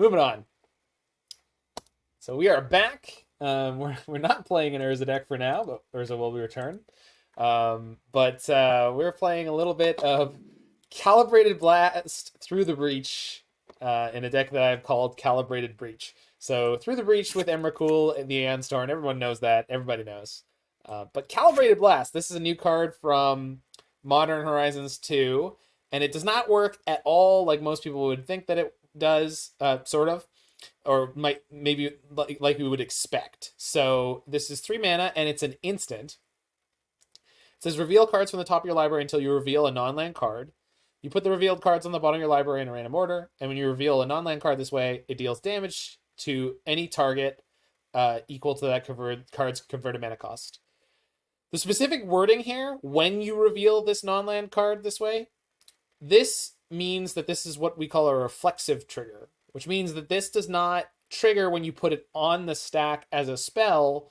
moving on. So we are back. We're not playing an Urza deck for now, but Urza will be returned. We're playing a little bit of Calibrated Blast Through the Breach in a deck that I've called Calibrated Breach. So Through the Breach with Emrakul and the Aeons Tarn, everyone knows that. Everybody knows. But Calibrated Blast, this is a new card from Modern Horizons 2, and it does not work at all like most people would think that it does, sort of, or maybe like we would expect. So this is 3 mana, and it's an instant. It says reveal cards from the top of your library until you reveal a non-land card. You put the revealed cards on the bottom of your library in a random order, and when you reveal a non-land card this way, it deals damage to any target equal to that card's converted mana cost. The specific wording here, when you reveal this non-land card this way, this means that this is what we call a reflexive trigger, which means that this does not trigger when you put it on the stack as a spell.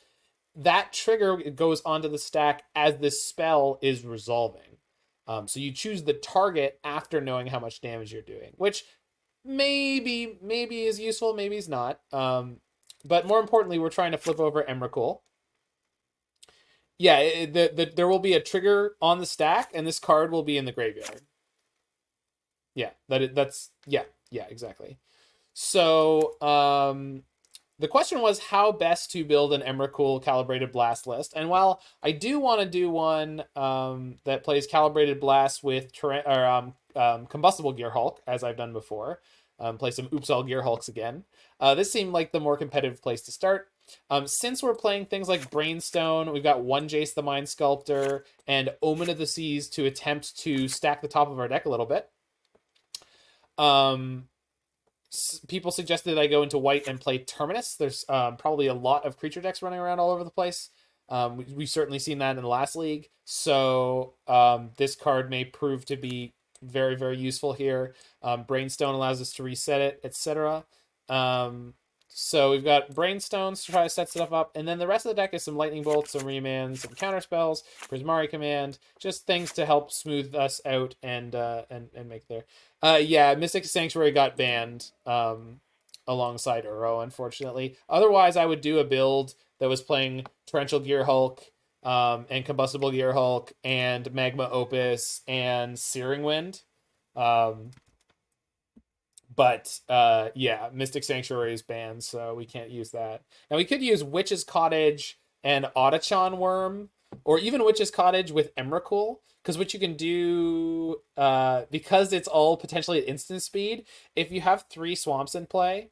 That trigger goes onto the stack as this spell is resolving. So you choose the target after knowing how much damage you're doing, which maybe is useful, maybe is not. But more importantly, we're trying to flip over Emrakul. Yeah, there will be a trigger on the stack, and this card will be in the graveyard. Yeah, yeah, exactly. So the question was how best to build an Emrakul Calibrated Blast list. And while I do want to do one that plays Calibrated Blast with Combustible Gearhulk, as I've done before, play some Oops All Gearhulks again, this seemed like the more competitive place to start. Since we're playing things like Brainstone, we've got one Jace the Mind Sculptor and Omen of the Seas to attempt to stack the top of our deck a little bit. People suggested that I go into white and play Terminus. There's probably a lot of creature decks running around all over the place. We've certainly seen that in the last league. So this card may prove to be very, very useful here. Brainstone allows us to reset it, etc. So we've got Brainstones to try to set stuff up, and then the rest of the deck is some Lightning Bolts, some Remands, some Counterspells, Prismari Command, just things to help smooth us out and make there. Yeah, Mystic Sanctuary got banned alongside Uro, unfortunately. Otherwise, I would do a build that was playing Torrential Gearhulk and Combustible Gearhulk and Magma Opus and Searing Wind. Yeah, Mystic Sanctuary is banned, so we can't use that. Now, we could use Witch's Cottage and Otachan Worm, or even Witch's Cottage with Emrakul, because what you can do, because it's all potentially at instant speed, if you have 3 swamps in play,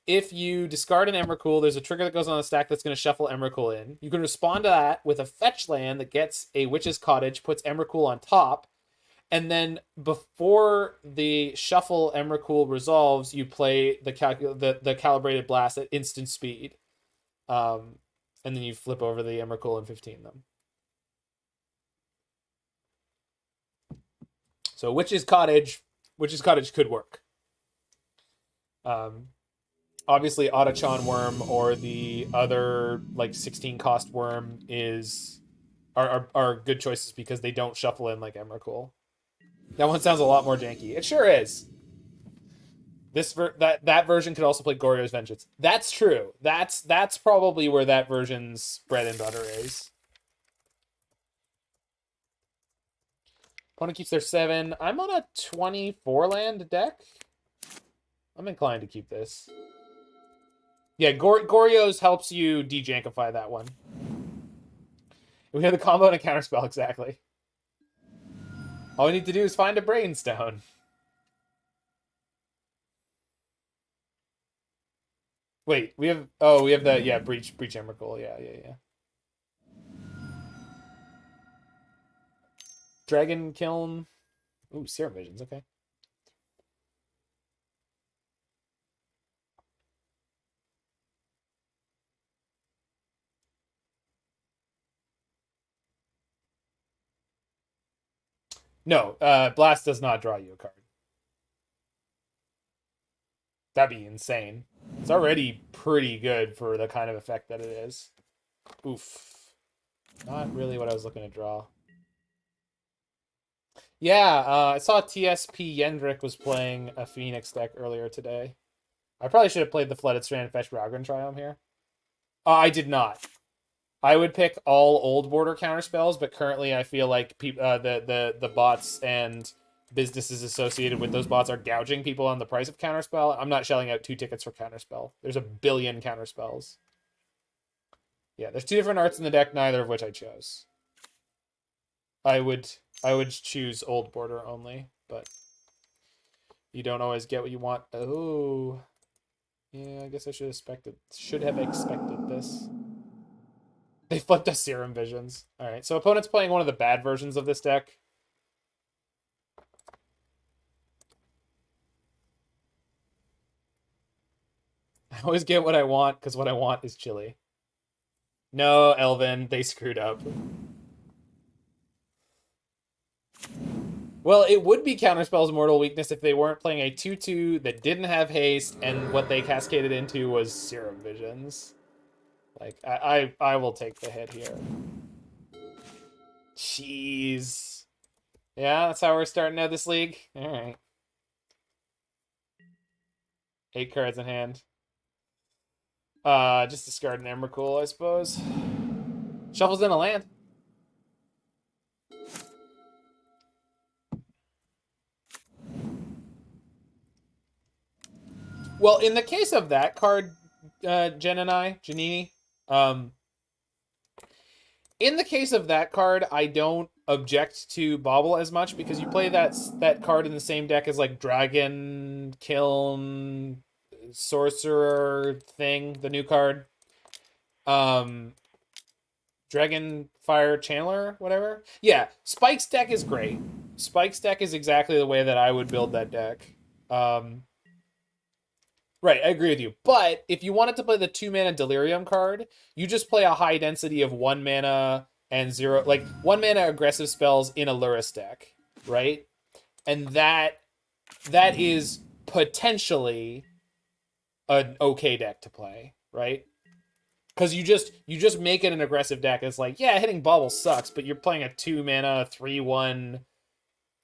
if you discard an Emrakul, there's a trigger that goes on the stack that's going to shuffle Emrakul in. You can respond to that with a fetch land that gets a Witch's Cottage, puts Emrakul on top, and then before the shuffle Emrakul resolves, you play the Calibrated Blast at instant speed. And then you flip over the Emrakul and 15 them. So Witch's Cottage could work. Obviously Otachan Worm or the other like 16 cost worm are good choices because they don't shuffle in like Emrakul. That one sounds a lot more janky. It sure is. That version could also play Goryo's Vengeance. That's true. That's probably where that version's bread and butter is. Opponent keeps their 7. I'm on a 24 land deck. I'm inclined to keep this. Yeah, Goryo's helps you de-jankify that one. We have the combo and a counterspell, exactly. All we need to do is find a Brainstone. Wait, we have the, yeah, Breach Emrakul, yeah. Dragon Kiln. Ooh, Serum Visions, okay. No, Blast does not draw you a card. That'd be insane. It's already pretty good for the kind of effect that it is. Oof. Not really what I was looking to draw. Yeah, I saw TSP Yendrick was playing a Phoenix deck earlier today. I probably should have played the Flooded Strand and fetched Raugrin Triome here. I did not. I would pick all old border counter spells, but currently I feel like the bots and businesses associated with those bots are gouging people on the price of counterspell. I'm not shelling out 2 tickets for counterspell. There's a billion counterspells. Yeah, there's 2 different arts in the deck, neither of which I chose. I would choose old border only, but you don't always get what you want. Oh, yeah, I guess I should have expected this. They flipped us Serum Visions. All right, so opponent's playing one of the bad versions of this deck. I always get what I want because what I want is chili. No, Elvin, they screwed up. Well, it would be Counterspell's Mortal Weakness if they weren't playing a 2/2 that didn't have haste, and what they cascaded into was Serum Visions. Like, I will take the hit here. Jeez. Yeah, that's how we're starting out this league. All right. 8 cards in hand. Just discard an Emrakul, I suppose. Shuffles in a land. Well, in the case of that card, Janini, in the case of that card, I don't object to Bauble as much because you play that card in the same deck as like Dragon, Kiln, Sorcerer thing, the new card. Dragon Fire Channeler, whatever. Yeah, Spike's deck is great. Spike's deck is exactly the way that I would build that deck. Right, I agree with you. But if you wanted to play the 2-mana Delirium card, you just play a high density of 1 mana and 0, like 1 mana aggressive spells in a Lurrus deck, right? And that is potentially an okay deck to play, right? Because you just make it an aggressive deck. It's like, yeah, hitting Bauble sucks, but you're playing a 2-mana 3/1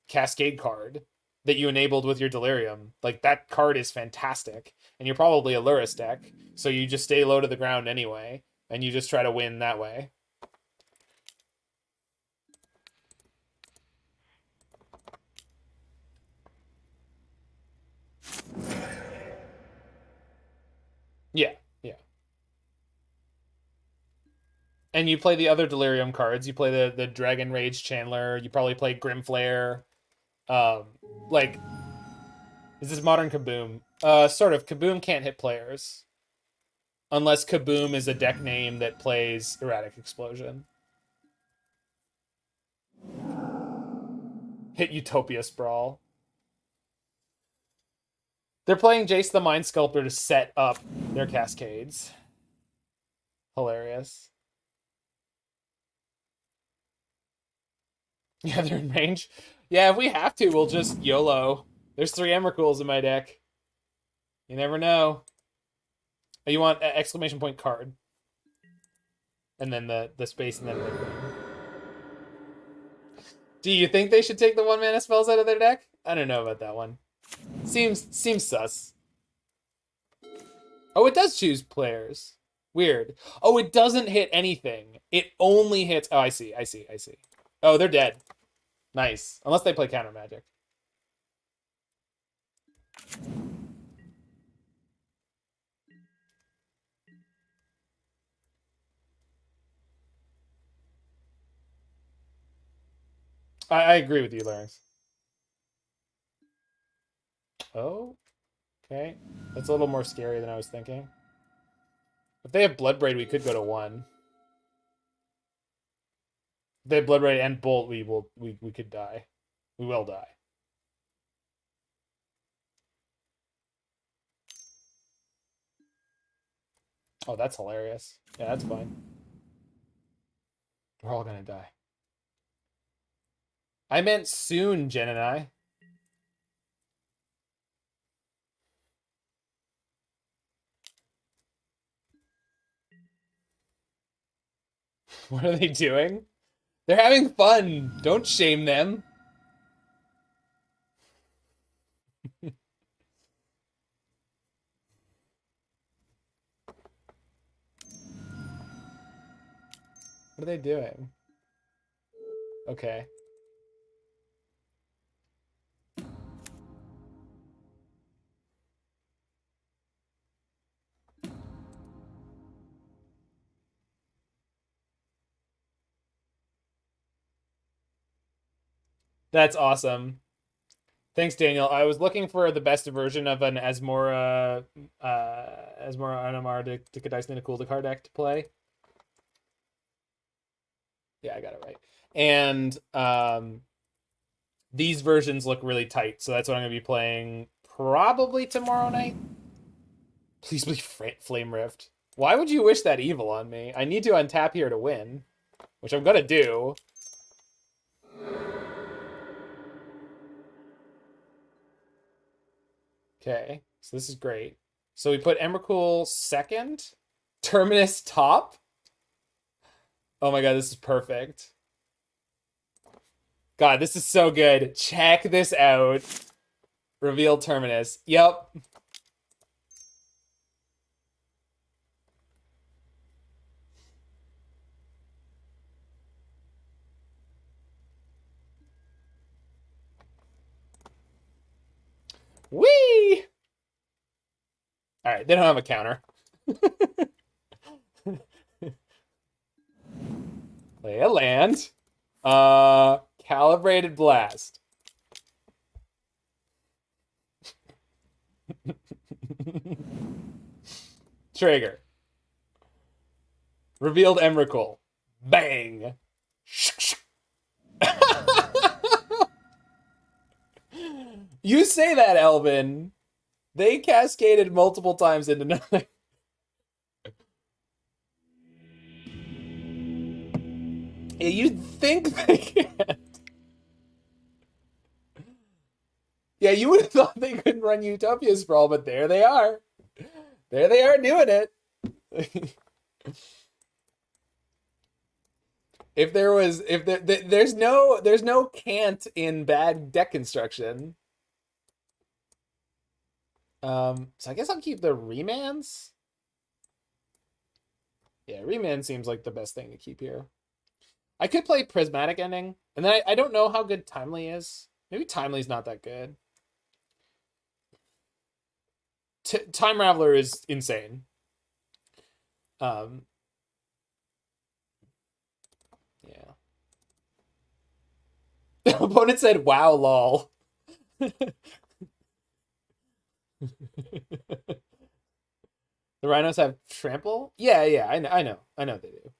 Cascade card that you enabled with your Delirium. Like, that card is fantastic. And you're probably a Lurrus deck, so you just stay low to the ground anyway, and you just try to win that way. Yeah, yeah. And you play the other Delirium cards. You play the Dragon Rage Chandler. You probably play Grimflare. Like, is this modern Kaboom? Sort of. Kaboom can't hit players. Unless Kaboom is a deck name that plays Erratic Explosion. Hit Utopia Sprawl. They're playing Jace the Mind Sculptor to set up their Cascades. Hilarious. Yeah, they're in range. Yeah, if we have to, we'll just YOLO. There's 3 Emrakuls in my deck. You never know. Oh, you want exclamation point card. And then the space and then the queen. Do you think they should take the 1 mana spells out of their deck? I don't know about that one. Seems sus. Oh, it does choose players. Weird. Oh, it doesn't hit anything. It only hits... Oh, I see. Oh, they're dead. Nice. Unless they play counter magic. I agree with you, Larynx. Oh, okay. That's a little more scary than I was thinking. If they have Bloodbraid, we could go to 1. If they have Bloodbraid and Bolt, we could die. We will die. Oh, that's hilarious. Yeah, that's fine. We're all gonna die. I meant soon, Jen and I. What are they doing? They're having fun. Don't shame them. What are they doing? Okay. That's awesome. Thanks, Daniel. I was looking for the best version of an Asmora Anamar to Dice Cool the card deck to play. Yeah, I got it right. And these versions look really tight, so that's what I'm gonna be playing probably tomorrow night. Please be Flame Rift. Why would you wish that evil on me? I need to untap here to win, which I'm gonna do. Okay, so this is great. So we put Emrakul second, Terminus top. Oh my god, this is perfect. God, this is so good. Check this out. Reveal Terminus. Yep. Whee! Alright, they don't have a counter. Play a land. Calibrated Blast. Trigger. Revealed Emrakul. Bang. You say that, Elvin. They cascaded multiple times into nothing. Yeah, you'd think they can't. Yeah, you would have thought they couldn't run Utopia Sprawl, but there they are. There they are doing it. There's no can't in bad deck construction. So I guess I'll keep the Remands. Yeah, Remand seems like the best thing to keep here. I could play Prismatic Ending, and then I don't know how good Timely is. Maybe Timely's not that good. Time Raveler is insane. Yeah. The opponent said, "Wow, lol." The Rhinos have trample? Yeah, I know they do.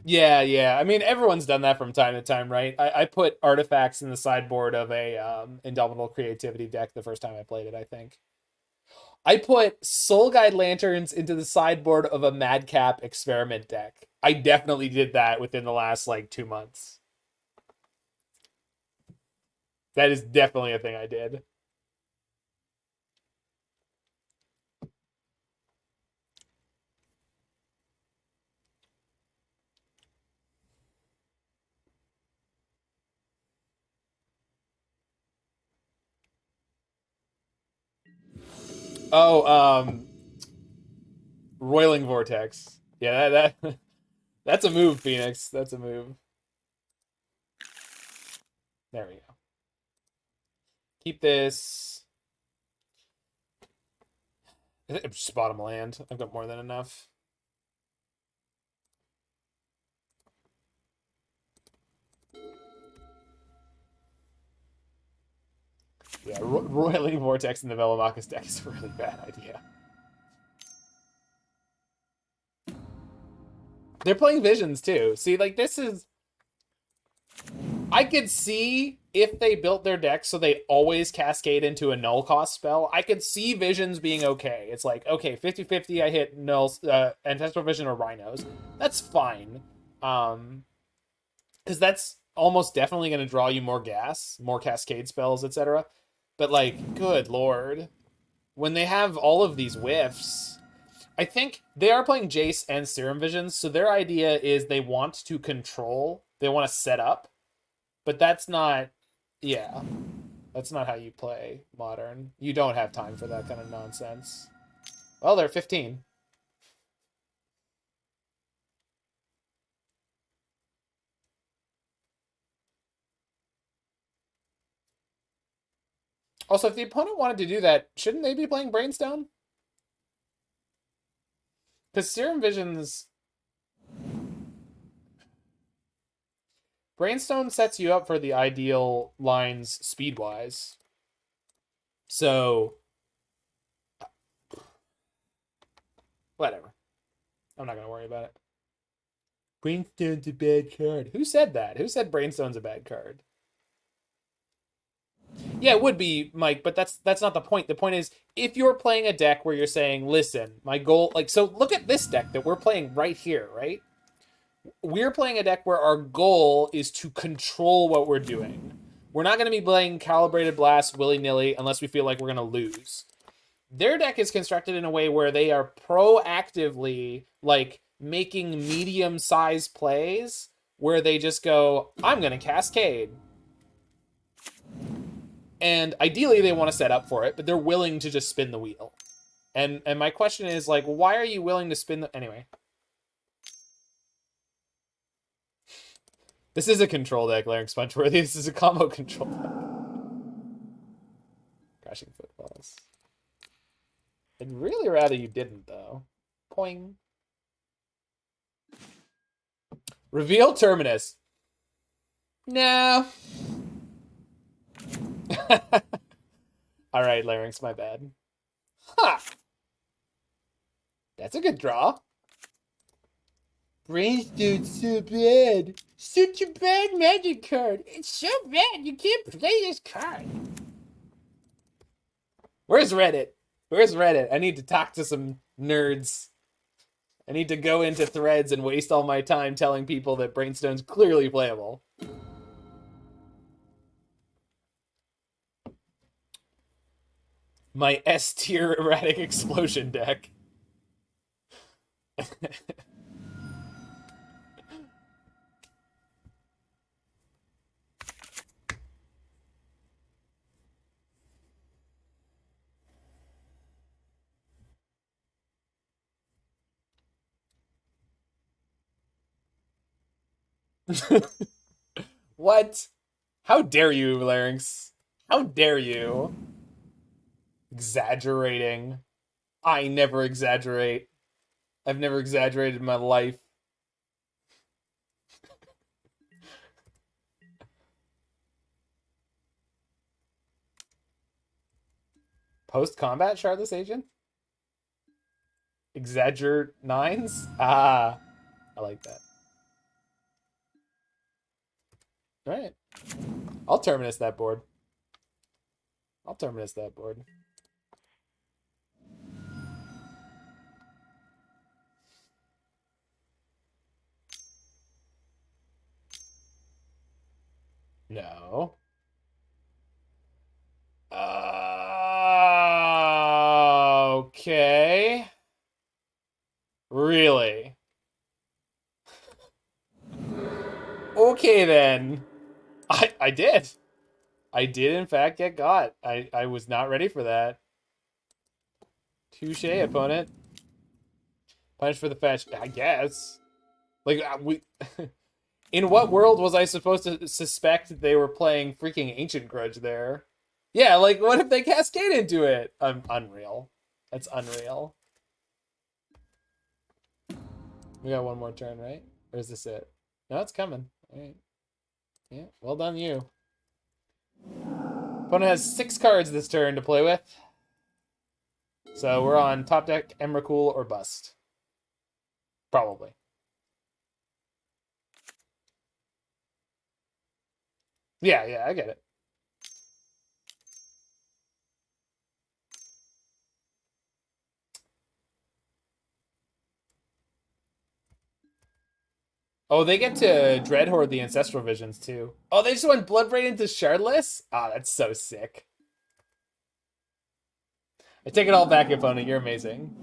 Yeah. I mean, everyone's done that from time to time, right? I put artifacts in the sideboard of a Indomitable Creativity deck the first time I played it, I think. I put Soul Guide Lanterns into the sideboard of a Madcap Experiment deck. I definitely did that within the last, 2 months. That is definitely a thing I did. Oh, Roiling Vortex. Yeah, that's a move, Phoenix. That's a move. There we go. Keep this. Just bottom land. I've got more than enough. Yeah, Roiling Vortex in the Velomachus deck is a really bad idea. They're playing Visions too. See, this is... I could see if they built their deck so they always cascade into a null cost spell. I could see Visions being okay. It's like, okay, 50-50, I hit nulls, Ancestral Vision or Rhinos. That's fine. Because that's almost definitely going to draw you more gas, more cascade spells, etc. But, good lord. When they have all of these whiffs... I think they are playing Jace and Serum Visions, so their idea is they want to control, they want to set up, but that's not Yeah. That's not how you play Modern. You don't have time for that kind of nonsense. Well, they're 15. Also, if the opponent wanted to do that, shouldn't they be playing Brainstone? Because Serum Vision's... Brainstone sets you up for the ideal lines speed-wise. So... whatever. I'm not going to worry about it. Brainstone's a bad card. Who said that? Who said Brainstone's a bad card? Yeah, it would be, Mike, but that's not the point. The point is, if you're playing a deck where you're saying, listen, my goal... like, so look at this deck that we're playing right here, right? We're playing a deck where our goal is to control what we're doing. We're not going to be playing Calibrated Blast willy-nilly unless we feel like we're going to lose. Their deck is constructed in a way where they are proactively, like, making medium-sized plays where they just go, I'm going to Cascade. And ideally they want to set up for it, but they're willing to just spin the wheel. And my question is, like, why are you willing to spin the... anyway. This is a control deck, Larynx Punchworthy. This is a combo control deck. Crashing Footfalls. I'd really rather you didn't, though. Poing. Reveal Terminus. No. Alright, Larynx, my bad. Ha! That's a good draw. Brainstone's so bad. Such a bad magic card. It's so bad you can't play this card. Where's Reddit? Where's Reddit? I need to talk to some nerds. I need to go into threads and waste all my time telling people that Brainstone's clearly playable. My S-tier erratic explosion deck. What? How dare you, Larynx? How dare you? Exaggerating. I never exaggerate. I've never exaggerated in my life. Post-combat Shardless Agent? Exagger nines? Ah, I like that. All right. I'll Terminus that board. I'll Terminus that board. No. Okay. Really? Okay, then. I did. I did, in fact, get got. I was not ready for that. Touche, opponent. Punch for the fetch, I guess. Like, we... in what world was I supposed to suspect they were playing freaking Ancient Grudge there? Yeah, like, what if they cascade into it? Unreal. That's unreal. We got one more turn, right? Or is this it? No, it's coming. All right. Yeah, well done, you. Opponent has 6 cards this turn to play with. So we're on top deck, Emrakul or bust. Probably. Yeah, I get it. Oh, they get to Dreadhorde the Ancestral Visions, too. Oh, they just went Bloodbraid into Shardless? Ah, that's so sick. I take it all back, opponent. You're amazing.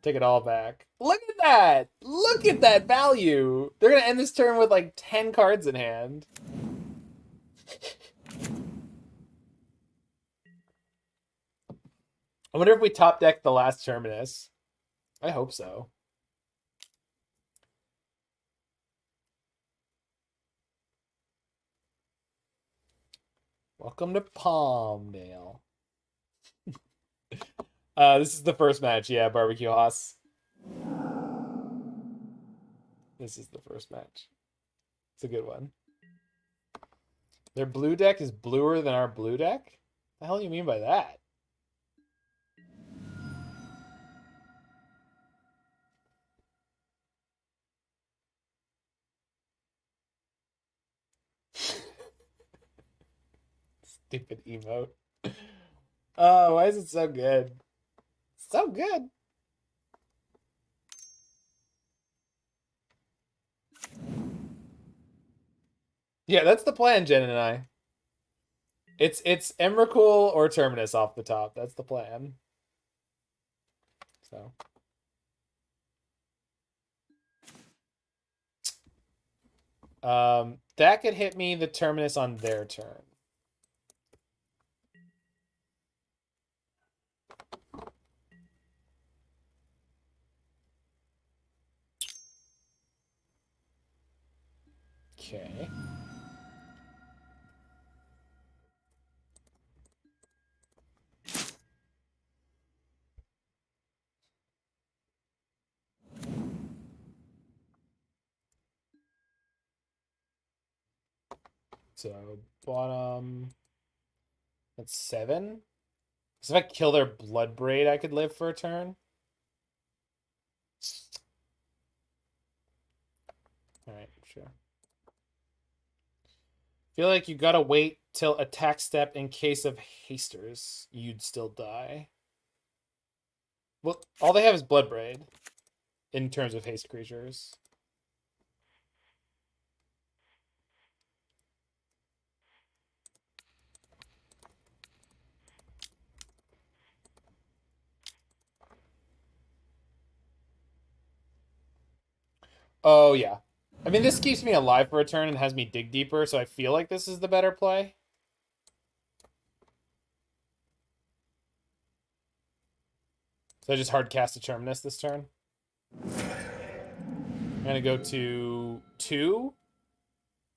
Take it all back. Look at that! Look at that value! They're gonna end this turn with like 10 cards in hand. I wonder if we top deck the last Terminus. I hope so. Welcome to Palmdale. This is the first match, yeah, Barbecue Hoss. This is the first match. It's a good one. Their blue deck is bluer than our blue deck? The hell do you mean by that? Stupid emote. Oh, why is it so good? So good. Yeah, that's the plan, Jen and I. It's Emrakul or Terminus off the top. That's the plan. So that could hit me the Terminus on their turn. Okay. So bottom, that's 7. So if I kill their Bloodbraid, I could live for a turn. All right, sure. Feel like you gotta wait till attack step in case of hasters. You'd still die. Well, all they have is Bloodbraid in terms of haste creatures. Oh, yeah. I mean, this keeps me alive for a turn and has me dig deeper, so I feel like this is the better play. So I just hard cast a Terminus this turn. I'm going to go to 2.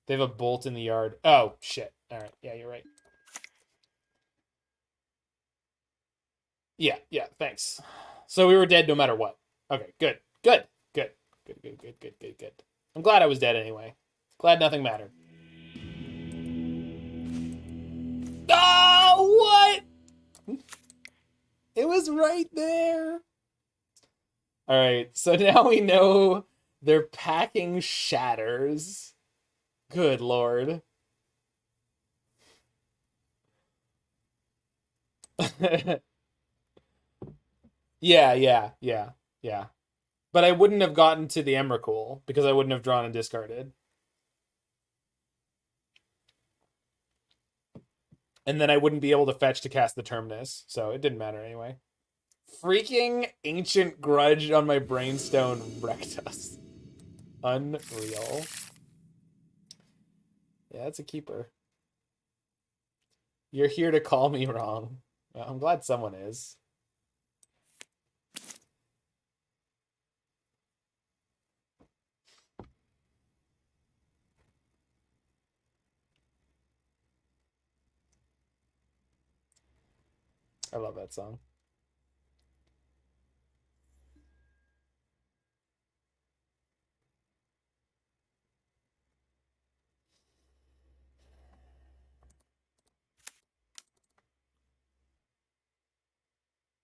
They have a bolt in the yard. Oh, shit. All right. Yeah, you're right. Yeah, thanks. So we were dead no matter what. Okay, good. I'm glad I was dead anyway. Glad nothing mattered. Oh, what? It was right there. All right, so now we know they're packing shatters. Good lord. Yeah. But I wouldn't have gotten to the Emrakul because I wouldn't have drawn and discarded. And then I wouldn't be able to fetch to cast the Terminus, so it didn't matter anyway. Freaking Ancient Grudge on my Brainstone wrecked us. Unreal. Yeah, it's a keeper. You're here to call me wrong. Well, I'm glad someone is. I love that song.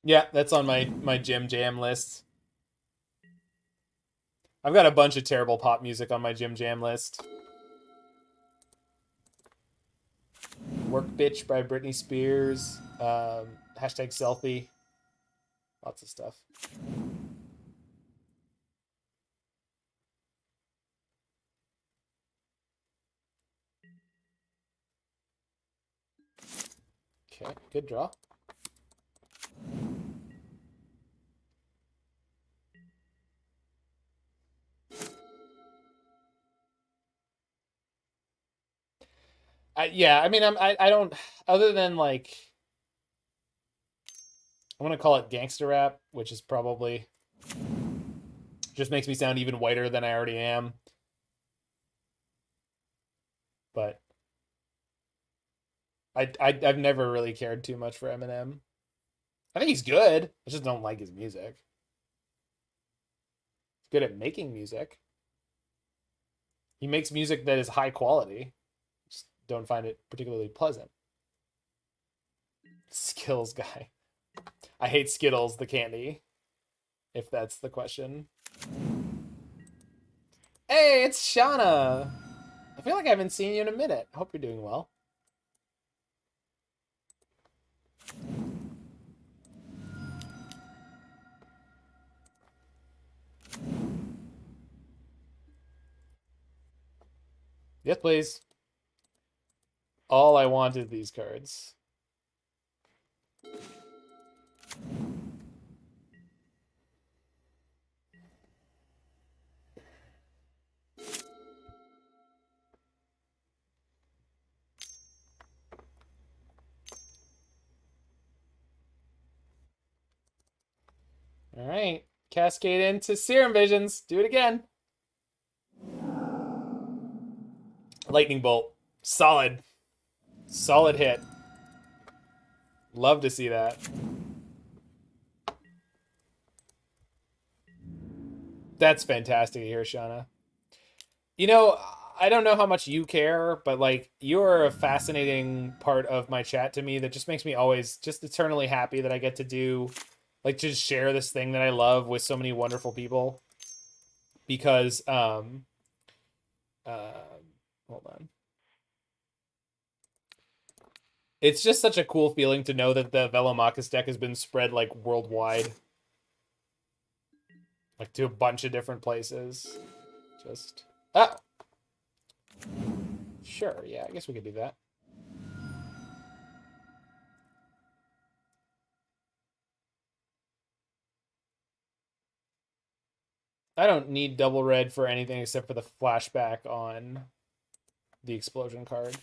Yeah, that's on my Jim Jam list. I've got a bunch of terrible pop music on my Jim Jam list. Work Bitch by Britney Spears. Hashtag selfie. Lots of stuff. Okay, good draw. Yeah, I mean, I don't, other than like, I'm gonna call it gangster rap, which is probably just makes me sound even whiter than I already am. But I've never really cared too much for Eminem. I think he's good. I just don't like his music. He's good at making music. He makes music that is high quality. Just don't find it particularly pleasant. Skittles guy. I hate Skittles, the candy. If that's the question. Hey, it's Shauna. I feel like I haven't seen you in a minute. I hope you're doing well. Yes, please. All I want is these cards. All right. Cascade into Serum Visions. Do it again. Lightning Bolt. Solid. Solid hit. Love to see that. That's fantastic to hear, Shauna. You know, I don't know how much you care, but like you're a fascinating part of my chat to me that just makes me always just eternally happy that I get to do like just share this thing that I love with so many wonderful people. Because hold on. It's just such a cool feeling to know that the Velomachus deck has been spread like worldwide. Like to a bunch of different places. Just sure, yeah, I guess we could do that. I don't need double red for anything except for the flashback on the explosion card.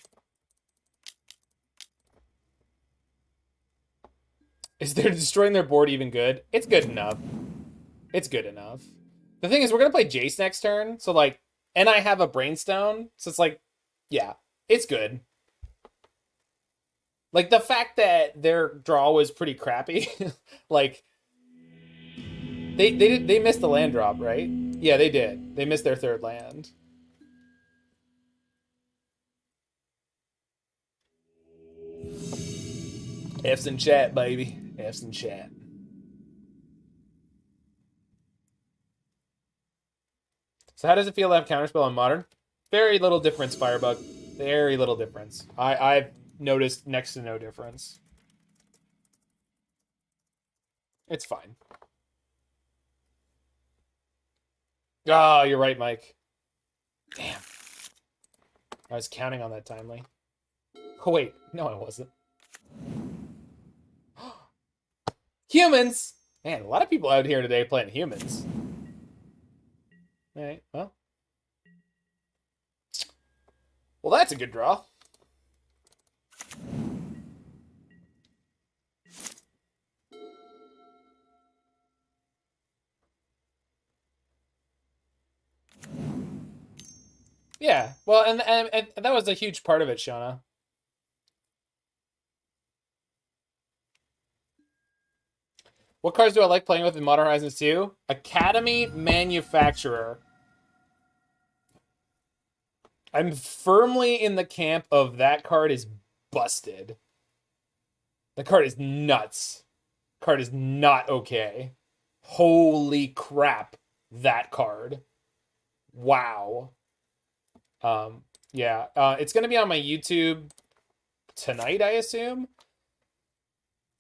Is there destroying their board even good? It's good enough. It's good enough. The thing is, we're gonna play Jace next turn, so like, and I have a Brainstone, so it's like, yeah, it's good. Like the fact that their draw was pretty crappy, like they missed the land drop, right? Yeah, they did. They missed their third land. F's in chat, baby. F's in chat. So how does it feel to have Counterspell on Modern? Very little difference, Firebug. Very little difference. I've noticed next to no difference. It's fine. Oh, you're right, Mike. Damn. I was counting on that timely. Oh, wait. No, I wasn't. Humans! Man, a lot of people out here today playing humans. All right, well. Well, that's a good draw. Yeah, well, and that was a huge part of it, Shauna. What cards do I like playing with in Modern Horizons 2? Academy Manufacturer. I'm firmly in the camp of that card is busted. The card is nuts. Card is not okay. Holy crap, that card. Wow. Yeah, it's gonna be on my YouTube tonight, I assume.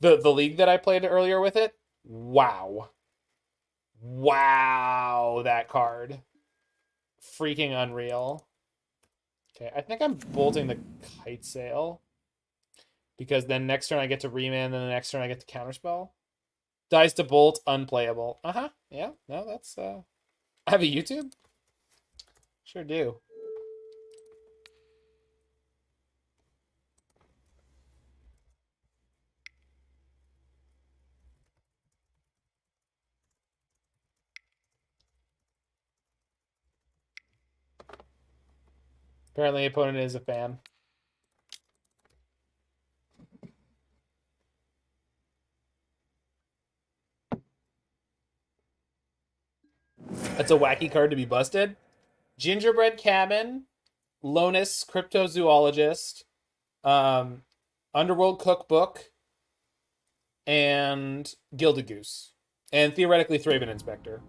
The league that I played earlier with it. Wow. Wow, that card. Freaking unreal. Okay, I think I'm bolting the Kite Sail. Because then next turn I get to Remand, then the next turn I get to Counterspell. Dies to bolt, unplayable. Uh-huh. Yeah, no, that's I have a YouTube? Sure do. Apparently, the opponent is a fan. That's a wacky card to be busted. Gingerbread Cabin, Lonus Cryptozoologist, Underworld Cookbook, and Gilded Goose. And theoretically Thraben Inspector.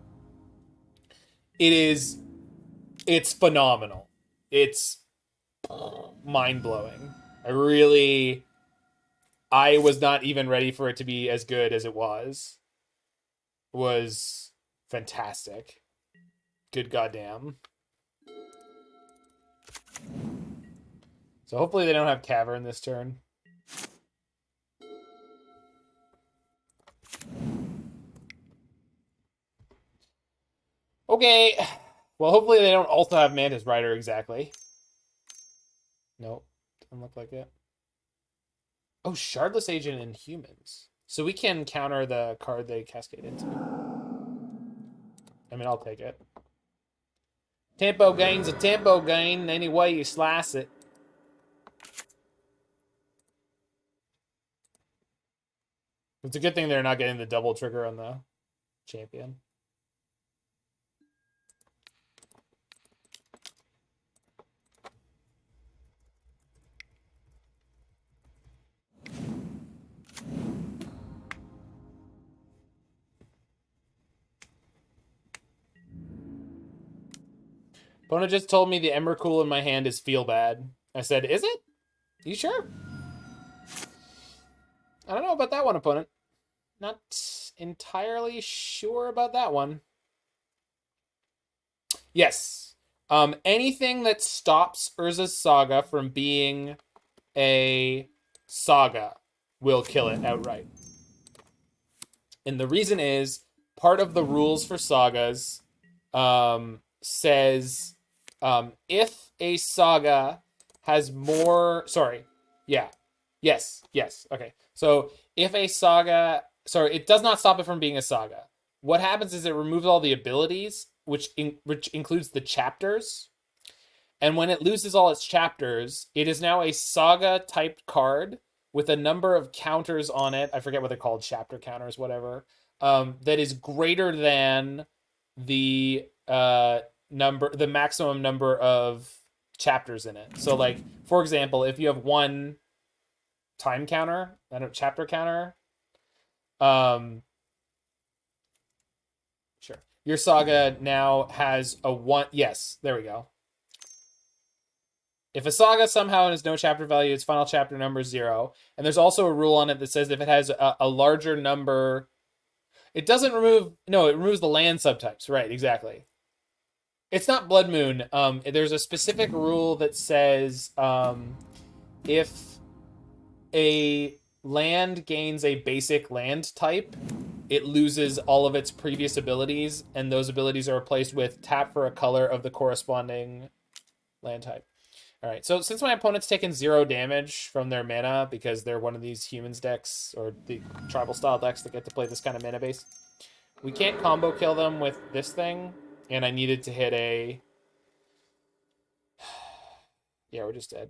It's phenomenal. It's mind-blowing. I was not even ready for it to be as good as it was. It was fantastic. Good goddamn. So hopefully they don't have Cavern this turn. Okay. Well, hopefully they don't also have Mantis Rider exactly. Nope. Doesn't look like it. Oh, Shardless Agent in humans. So we can counter the card they cascade into. I mean, I'll take it. Tempo gain's a tempo gain any way you slice it. It's a good thing they're not getting the double trigger on the champion. Opponent just told me the Emrakul in my hand is feel bad. I said, is it? You sure? I don't know about that one, opponent. Not entirely sure about that one. Yes. Anything that stops Urza's Saga from being a saga will kill it outright. And the reason is, part of the rules for sagas says if a saga has more... Sorry. Yeah. Yes. Okay. So if a saga... Sorry, it does not stop it from being a saga. What happens is it removes all the abilities, which includes the chapters. And when it loses all its chapters, it is now a saga-typed card with a number of counters on it. I forget what they're called, chapter counters, whatever. That is greater than the maximum number of chapters in it. So, like, for example, if you have one time counter, chapter counter, sure. Your saga now has a one. Yes, there we go. If a saga somehow has no chapter value, its final chapter number is 0. And there's also a rule on it that says if it has a larger number, it doesn't remove... No, it removes the land subtypes. Right, exactly. It's not Blood Moon. There's a specific rule that says if a land gains a basic land type, it loses all of its previous abilities, and those abilities are replaced with tap for a color of the corresponding land type. All right, so since my opponent's taken 0 damage from their mana because they're one of these humans decks or the tribal style decks that get to play this kind of mana base, we can't combo kill them with this thing, and I needed to hit a... Yeah, we're just dead.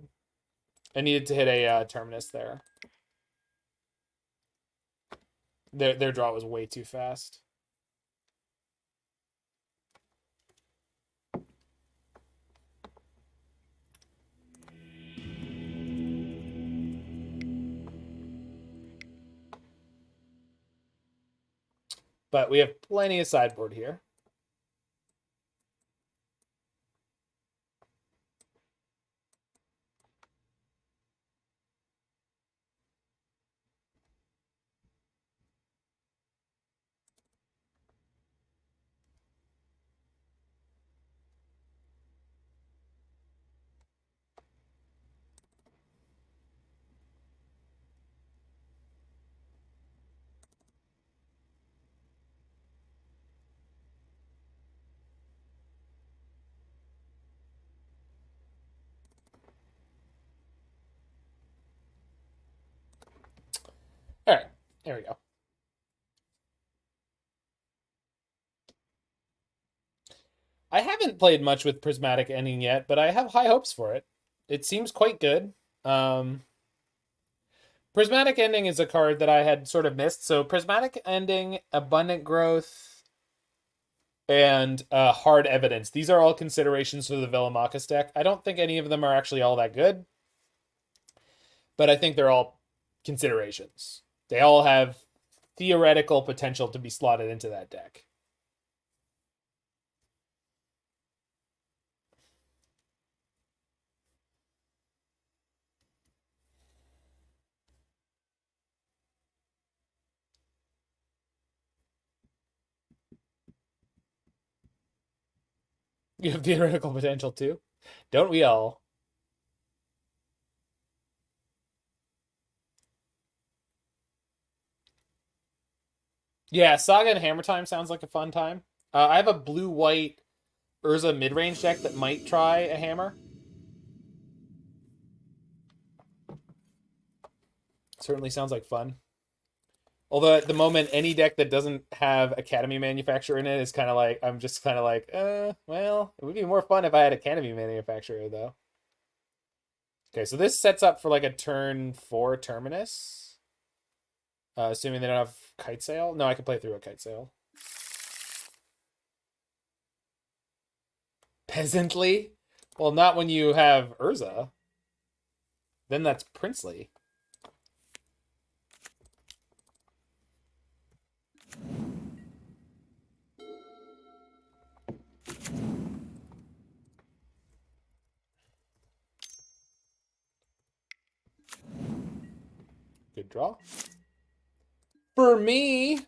I needed to hit a Terminus there. Their draw was way too fast. But we have plenty of sideboard here. All right, there we go. I haven't played much with Prismatic Ending yet, but I have high hopes for it. It seems quite good. Prismatic Ending is a card that I had sort of missed. So Prismatic Ending, Abundant Growth, and Hard Evidence. These are all considerations for the Velomachus deck. I don't think any of them are actually all that good, but I think they're all considerations. They all have theoretical potential to be slotted into that deck. You have theoretical potential too? Don't we all? Yeah, Saga and Hammer Time sounds like a fun time. I have a blue-white Urza mid-range deck that might try a hammer. Certainly sounds like fun. Although at the moment, any deck that doesn't have Academy Manufacturer in it is kind of like, I'm just kind of like, well, it would be more fun if I had Academy Manufacturer, though. Okay, so this sets up for like a turn 4 Terminus. Assuming they don't have Kite Sail. No, I can play through a Kite Sail. Peasantly? Well, not when you have Urza. Then that's princely. Good draw. For me.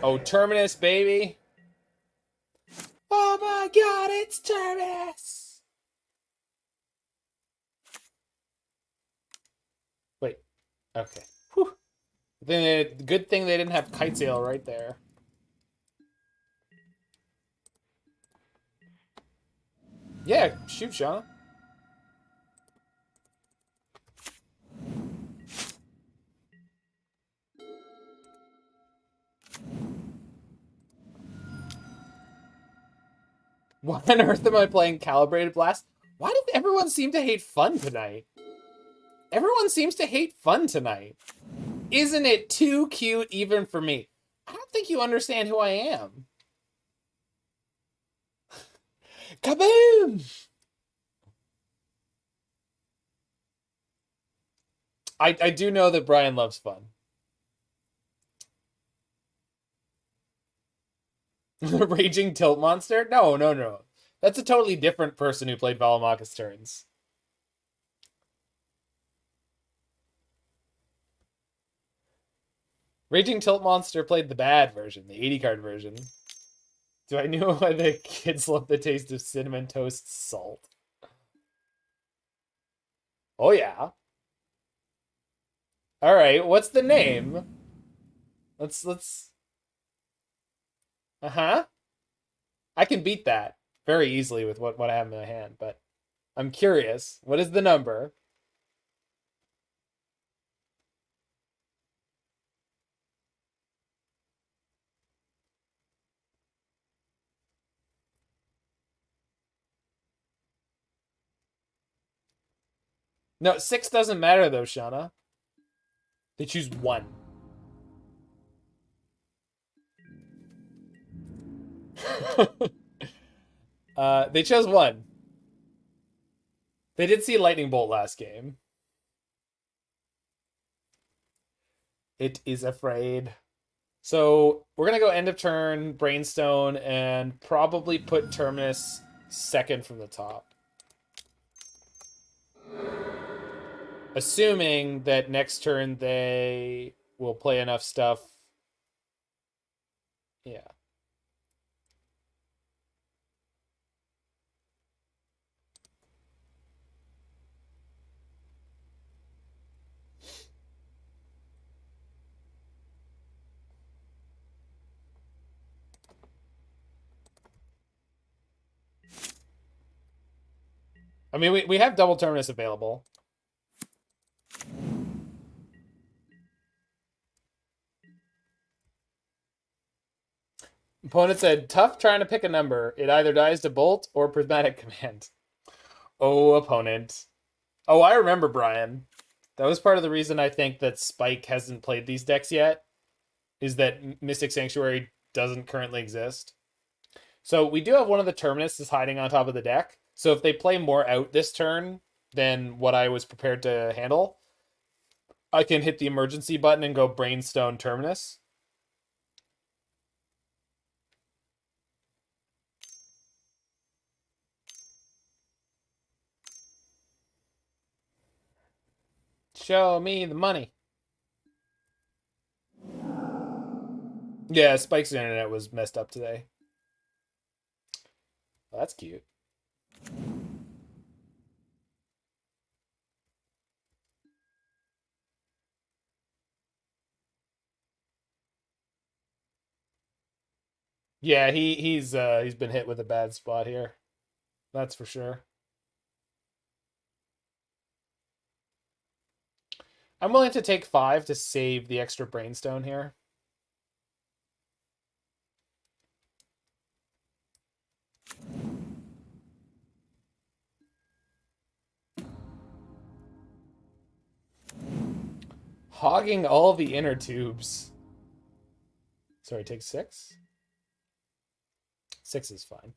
Oh, Terminus, baby. Oh my god, it's Terminus. Wait. Okay. Whew. Then good thing they didn't have Kite Sail right there. Yeah, shoot, Shauna. Why on earth am I playing Calibrated Blast? Why did everyone seem to hate fun tonight? Everyone seems to hate fun tonight. Isn't it too cute even for me? I don't think you understand who I am. Kaboom! I do know that Brian loves fun. Raging Tilt Monster? No. That's a totally different person who played Velomachus turns. Raging Tilt Monster played the bad version, the 80 card version. Do I know why the kids love the taste of cinnamon toast salt? Oh yeah. All right, what's the name? Let's Uh-huh. I can beat that very easily with what I have in my hand, but I'm curious. What is the number? No, 6 doesn't matter though, Shauna. They choose 1. They chose 1. They did see Lightning Bolt last game. It is afraid. So we're gonna go end of turn, Brainstone, and probably put Terminus second from the top. Assuming that next turn they will play enough stuff. Yeah. I mean, we have double Terminus available. Opponent said, tough trying to pick a number. It either dies to Bolt or Prismatic Command. Oh, opponent. Oh, I remember, Brian. That was part of the reason I think that Spike hasn't played these decks yet, is that Mystic Sanctuary doesn't currently exist. So we do have one of the Terminus is hiding on top of the deck. So if they play more out this turn than what I was prepared to handle, I can hit the emergency button and go Brainstone Terminus. Show me the money. Yeah, Spike's internet was messed up today. Well, that's cute. Yeah, he's been hit with a bad spot here. That's for sure. I'm willing to take 5 to save the extra Brainstone here. Hogging all the inner tubes. Sorry, take 6? 6 is fine.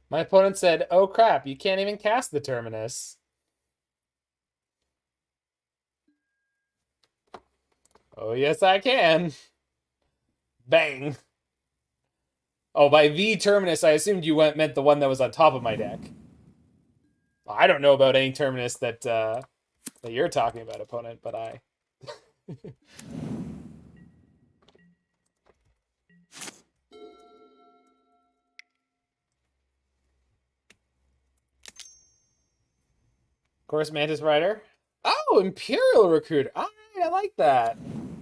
My opponent said, oh crap, you can't even cast the Terminus. Oh, yes, I can. Bang. Oh, by the Terminus, I assumed you meant the one that was on top of my deck. I don't know about any Terminus that you're talking about, opponent, but I... Of course, Mantis Rider. Oh, Imperial Recruit. All right, I like that.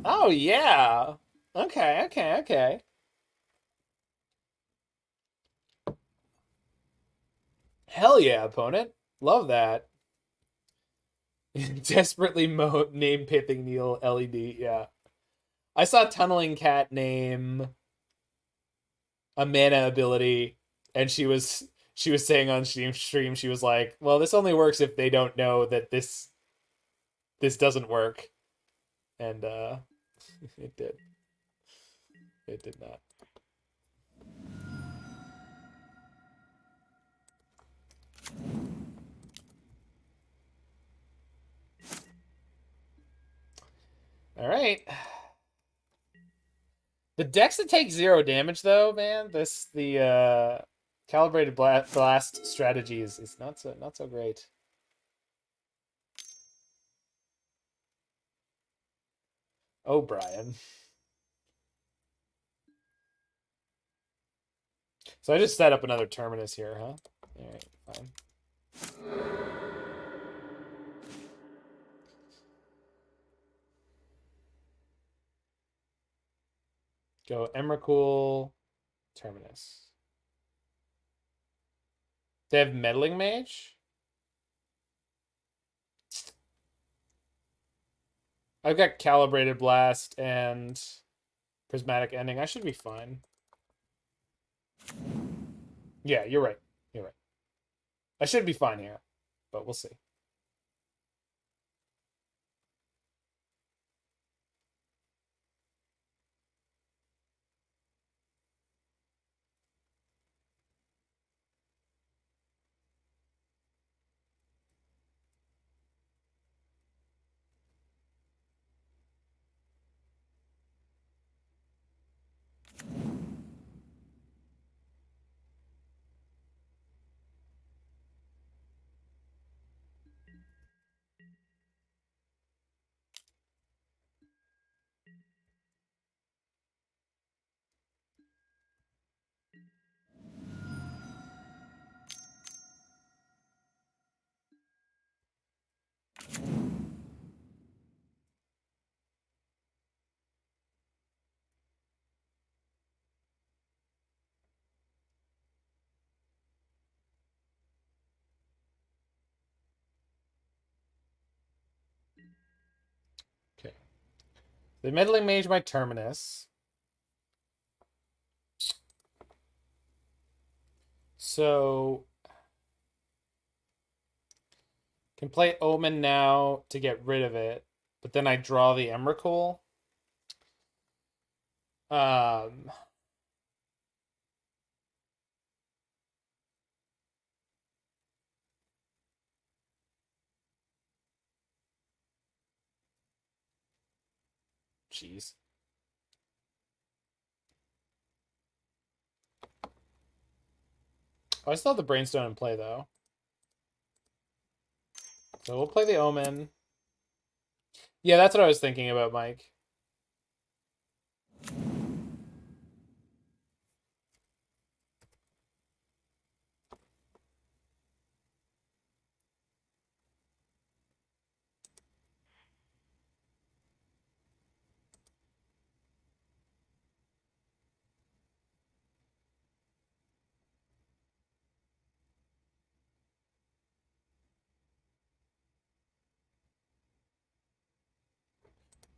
Oh, yeah. Okay, okay, okay. Hell yeah, opponent. Love that. Desperately name Pithing Needle LED, yeah. I saw Tunneling Cat name a mana ability, and she was saying on stream, she was like, well, this only works if they don't know that this doesn't work. And it did. It did not. All right. The decks that take 0 damage, though, man, the Calibrated Blast strategy is not so great. Oh, Brian. So I just set up another Terminus here, huh? All right, fine. Go Emrakul, Terminus. They have Meddling Mage? I've got Calibrated Blast and Prismatic Ending. I should be fine. Yeah, you're right. You're right. I should be fine here, but we'll see. The Meddling Mage my Terminus. So can play Omen now to get rid of it, but then I draw the Emrakul. Jeez. Oh, I still have the Brainstone in play though. So we'll play the Omen. Yeah, that's what I was thinking about, Mike.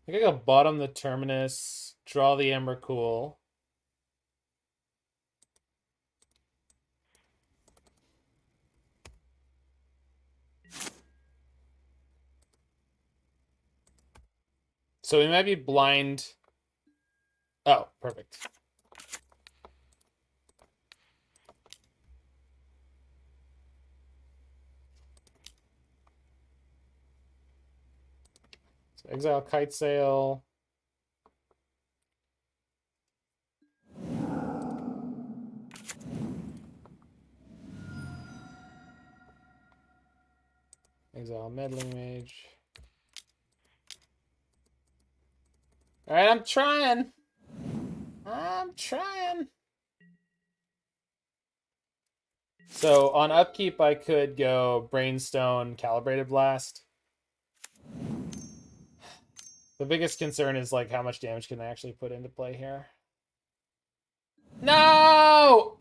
I think I go bottom the Terminus, draw the Emrakul. So we might be blind. Oh, perfect. So exile Kite Sail. Exile Meddling Mage. Alright, I'm trying. So on upkeep, I could go Brainstone, Calibrated Blast. The biggest concern is like how much damage can I actually put into play here. No!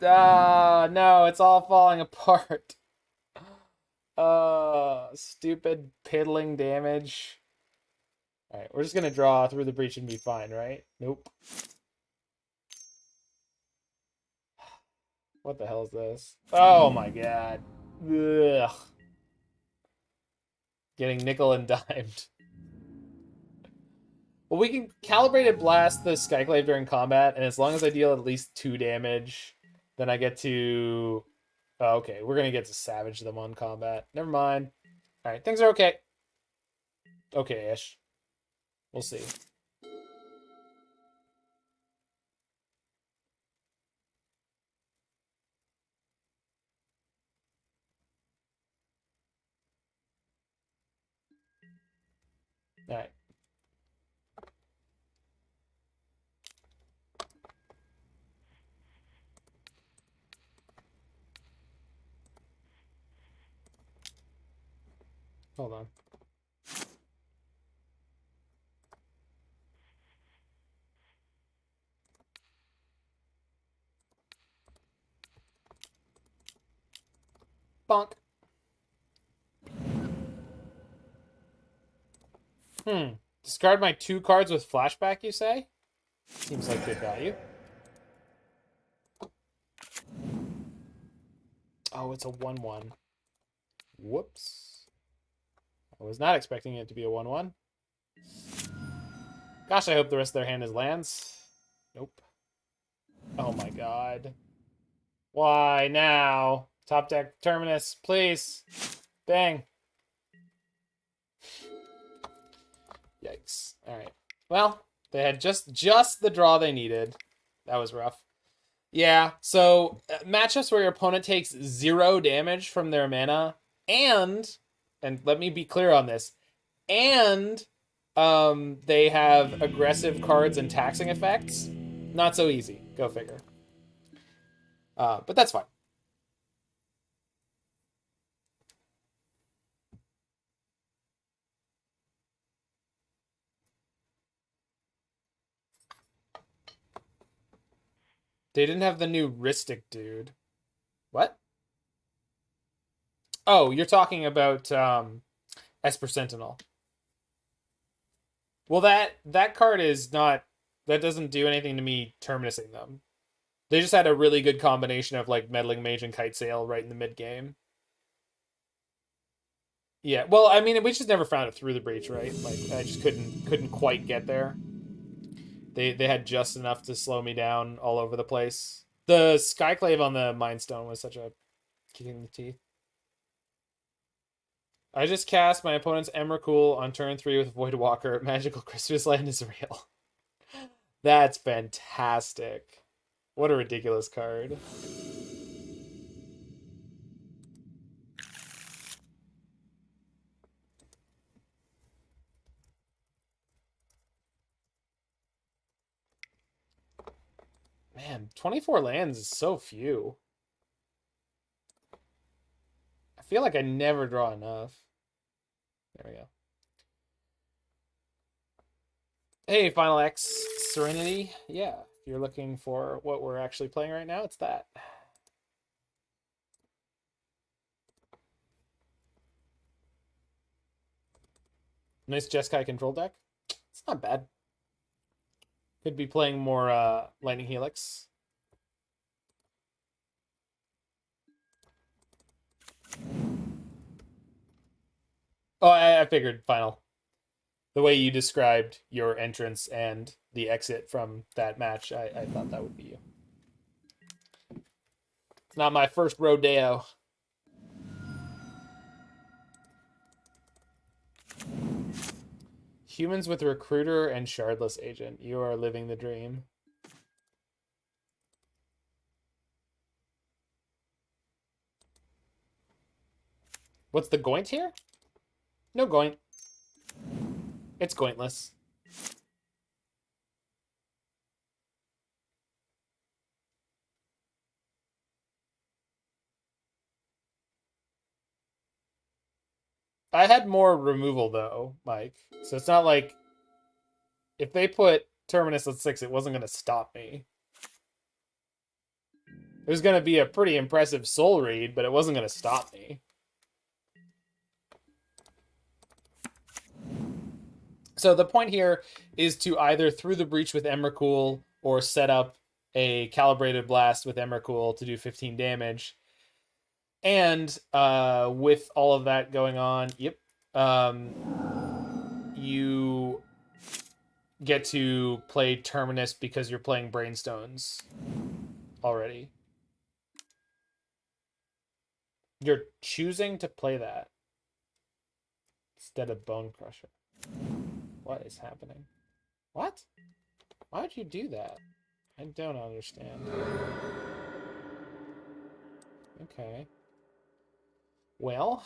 No, it's all falling apart. Stupid piddling damage. All right, we're just gonna draw through the breach and be fine, right? Nope. What the hell is this? Oh my god. Ugh. Getting nickel and dimed. Well, we can Calibrated Blast the Skyclave during combat, and as long as I deal at least 2 damage, then I get to... Oh, okay, we're gonna get to Savage them on combat. Never mind. Alright, things are okay. Okay-ish. We'll see. Alright. Hold on. Bonk. Discard my 2 cards with flashback, you say? Seems like good value. Oh, it's a 1/1. Whoops. I was not expecting it to be a 1/1. Gosh, I hope the rest of their hand is lands. Nope. Oh my god. Why now? Top deck Terminus, please. Bang. Yikes. Alright. Well, they had just the draw they needed. That was rough. Yeah, so matchups where your opponent takes 0 damage from their mana, and let me be clear on this, and they have aggressive cards and taxing effects. Not so easy. Go figure. But that's fine. They didn't have the new Ristic dude. What? Oh, you're talking about Esper Sentinel. Well, that card is not... That doesn't do anything to me terminusing them. They just had a really good combination of, like, Meddling Mage and Kite Sail right in the mid-game. Yeah, well, I mean, we just never found it through the breach, right? Like, I just couldn't quite get there. They had just enough to slow me down all over the place. The Skyclave on the Mind Stone was such a kick in the teeth. I just cast my opponent's Emrakul on turn 3 with Voidwalker. Magical Christmas Land is real. That's fantastic. What a ridiculous card. Man, 24 lands is so few. I feel like I never draw enough. There we go. Hey, Final X Serenity. Yeah, if you're looking for what we're actually playing right now, it's that. Nice Jeskai control deck. It's not bad. Could be playing more Lightning Helix. Oh, I figured, Final. The way you described your entrance and the exit from that match, I thought that would be you. It's not my first rodeo. Humans with Recruiter and Shardless Agent. You are living the dream. What's the Goint here? No Goint. It's Gointless. I had more removal, though, Mike. So it's not like... If they put Terminus at 6, it wasn't going to stop me. It was going to be a pretty impressive soul read, but it wasn't going to stop me. So the point here is to either through the breach with Emrakul or set up a Calibrated Blast with Emrakul to do 15 damage. And with all of that going on, you get to play Terminus because you're playing Brainstones already. You're choosing to play that instead of Bone Crusher. What is happening? What? Why would you do that? I don't understand. Okay. Well,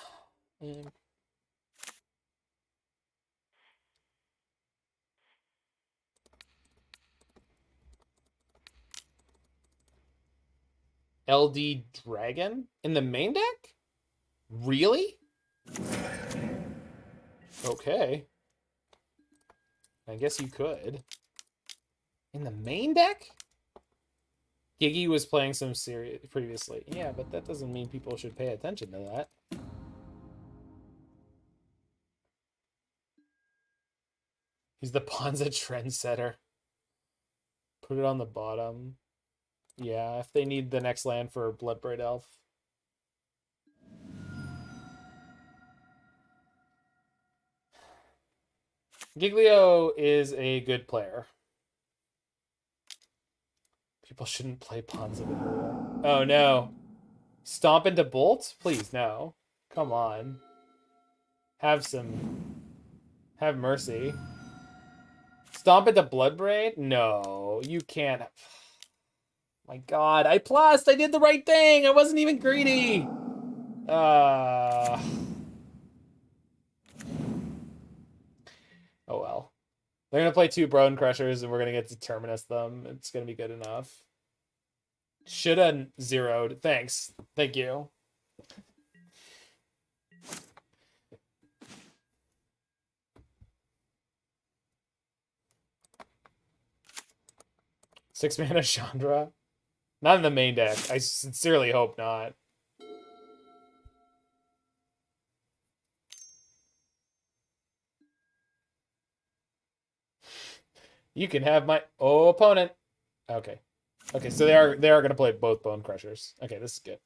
LD Dragon in the main deck? Really? Okay. I guess you could. In the main deck? Giggy was playing some serious previously. Yeah, but that doesn't mean people should pay attention to that. He's the Ponza trendsetter. Put it on the bottom. Yeah, if they need the next land for Bloodbraid Elf. Giglio is a good player. People shouldn't play Ponza Vigilia. Oh no. Stomp into Bolt? Please, no. Come on. Have mercy. Stomp into Bloodbraid? No, you can't. My god, I plussed! I did the right thing! I wasn't even greedy! Oh well. They're gonna play 2 Bone Crushers and we're gonna get to Terminus them. It's gonna be good enough. Shoulda zeroed. Thanks. Thank you. Six mana Chandra? Not in the main deck. I sincerely hope not. You can have my opponent. Okay. Okay, so they are gonna play both Bone Crushers. Okay, this is good.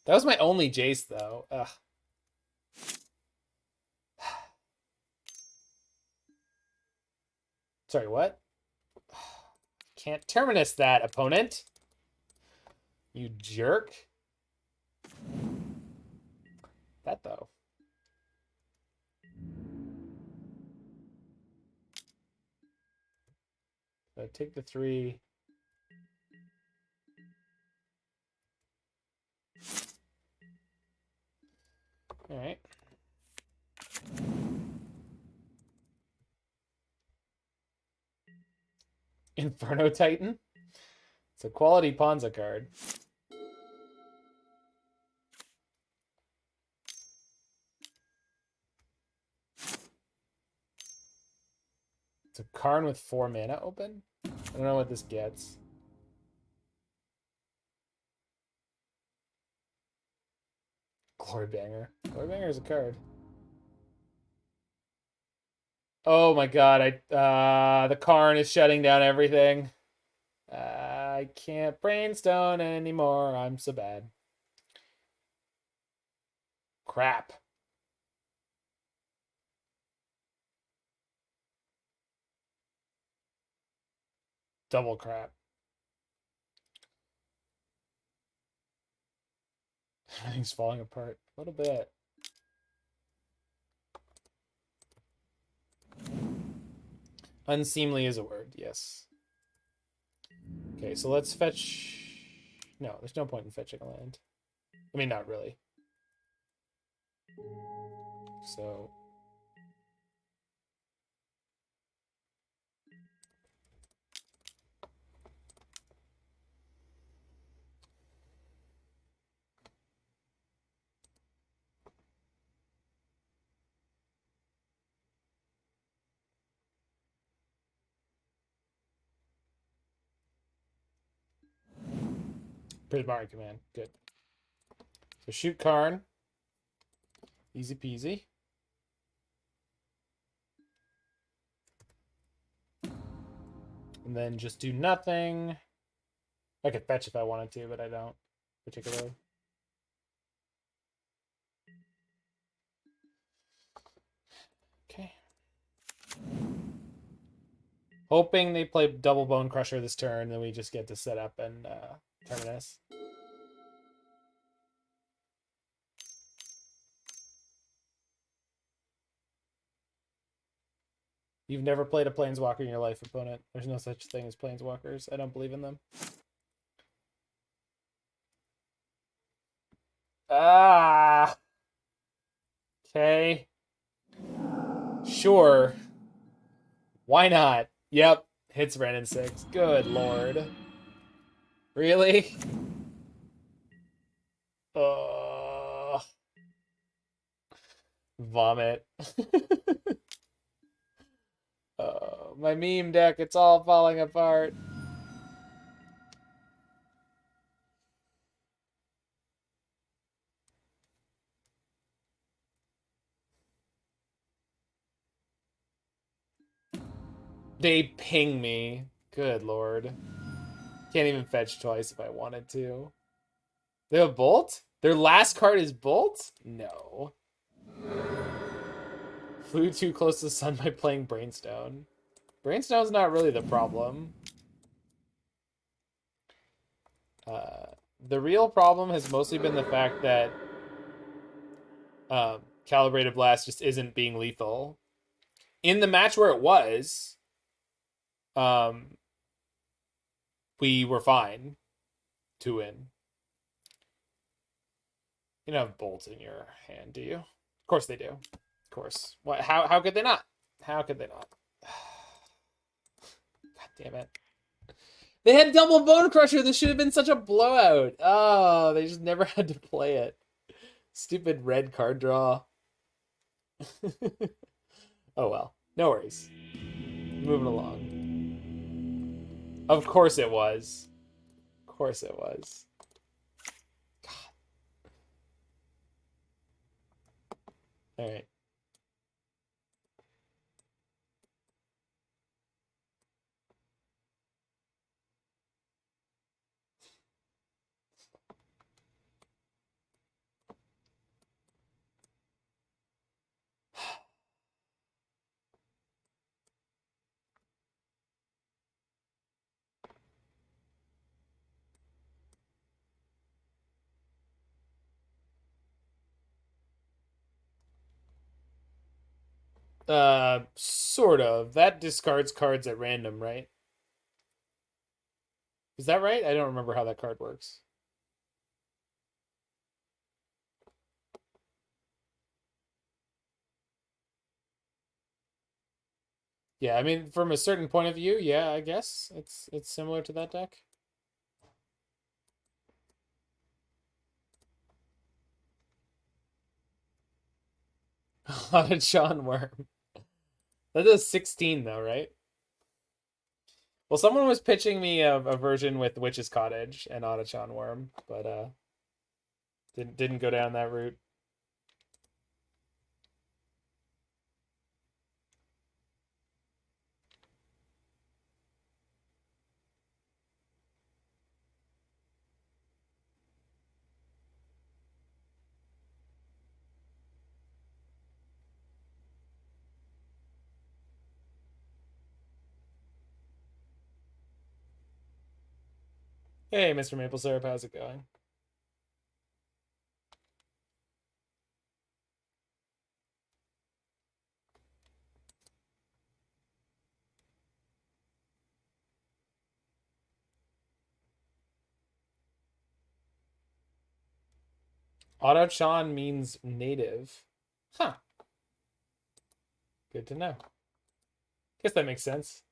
That was my only Jace though. Ugh. Sorry, what? Can't Terminus that, opponent. You jerk. That though. So take the 3. All right. Inferno Titan. It's a quality Ponza card. It's a Karn with 4 mana open. I don't know what this gets. Glorybanger. Glorybanger is a card. Oh my god, the Karn is shutting down everything. I can't Brainstone anymore. I'm so bad. Crap. Double crap. Everything's falling apart a little bit. Unseemly is a word, yes. Okay, so let's fetch... No, there's no point in fetching a land. I mean, not really. So... Prismari Command, good. So shoot Karn. Easy peasy. And then just do nothing. I could fetch if I wanted to, but I don't particularly. Okay. Hoping they play double Bone Crusher this turn, then we just get to set up and Terminus. You've never played a Planeswalker in your life, opponent. There's no such thing as Planeswalkers. I don't believe in them. Ah! Okay. Sure. Why not? Yep. Hits Brandon 6. Good lord. Really? Vomit. My meme deck, it's all falling apart. They ping me. Good lord. Can't even fetch twice if I wanted to. They have Bolt? Their last card is Bolt? No. Flew too close to the sun by playing Brainstone. Brainstone's not really the problem. The real problem has mostly been the fact that Calibrated Blast just isn't being lethal. In the match where it was, we were fine to win. You don't have Bolt in your hand, do you? Of course they do. Of course. What? How could they not? How could they not? God damn it. They had double Bone Crusher. This should have been such a blowout. Oh, they just never had to play it. Stupid red card draw. Oh well. No worries. Moving along. Of course it was. Of course it was. God. All right. Sort of. That discards cards at random, right? Is that right? I don't remember how that card works. Yeah, I mean, from a certain point of view, yeah, I guess it's similar to that deck. Auto-John Worm. That does 16 though, right? Well, someone was pitching me a version with Witch's Cottage and Auto-John Worm, but didn't go down that route. Hey, Mr. Maple Syrup, how's it going? Auto-Chan means native. Huh. Good to know. Guess that makes sense.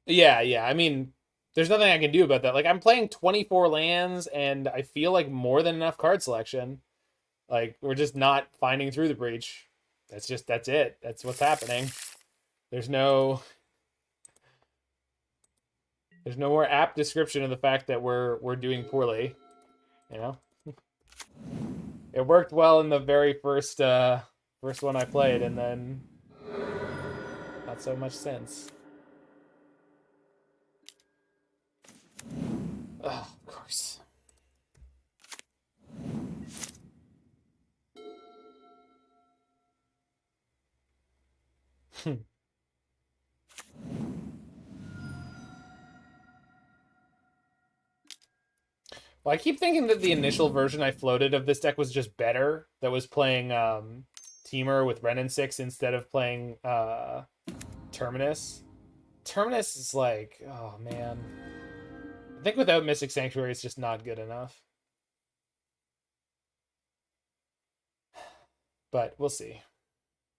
Yeah. I mean, there's nothing I can do about that. Like, I'm playing 24 lands, and I feel like more than enough card selection. Like, we're just not finding through the breach. That's it. That's what's happening. There's no there's no more apt description of the fact that we're doing poorly. You know, it worked well in the very first one I played, and then not so much since. Oh, of course. Well, I keep thinking that the initial version I floated of this deck was just better. That was playing Teamer with Ren and 6 instead of playing Terminus. Terminus is like, oh man. I think without Mystic Sanctuary, it's just not good enough. But we'll see.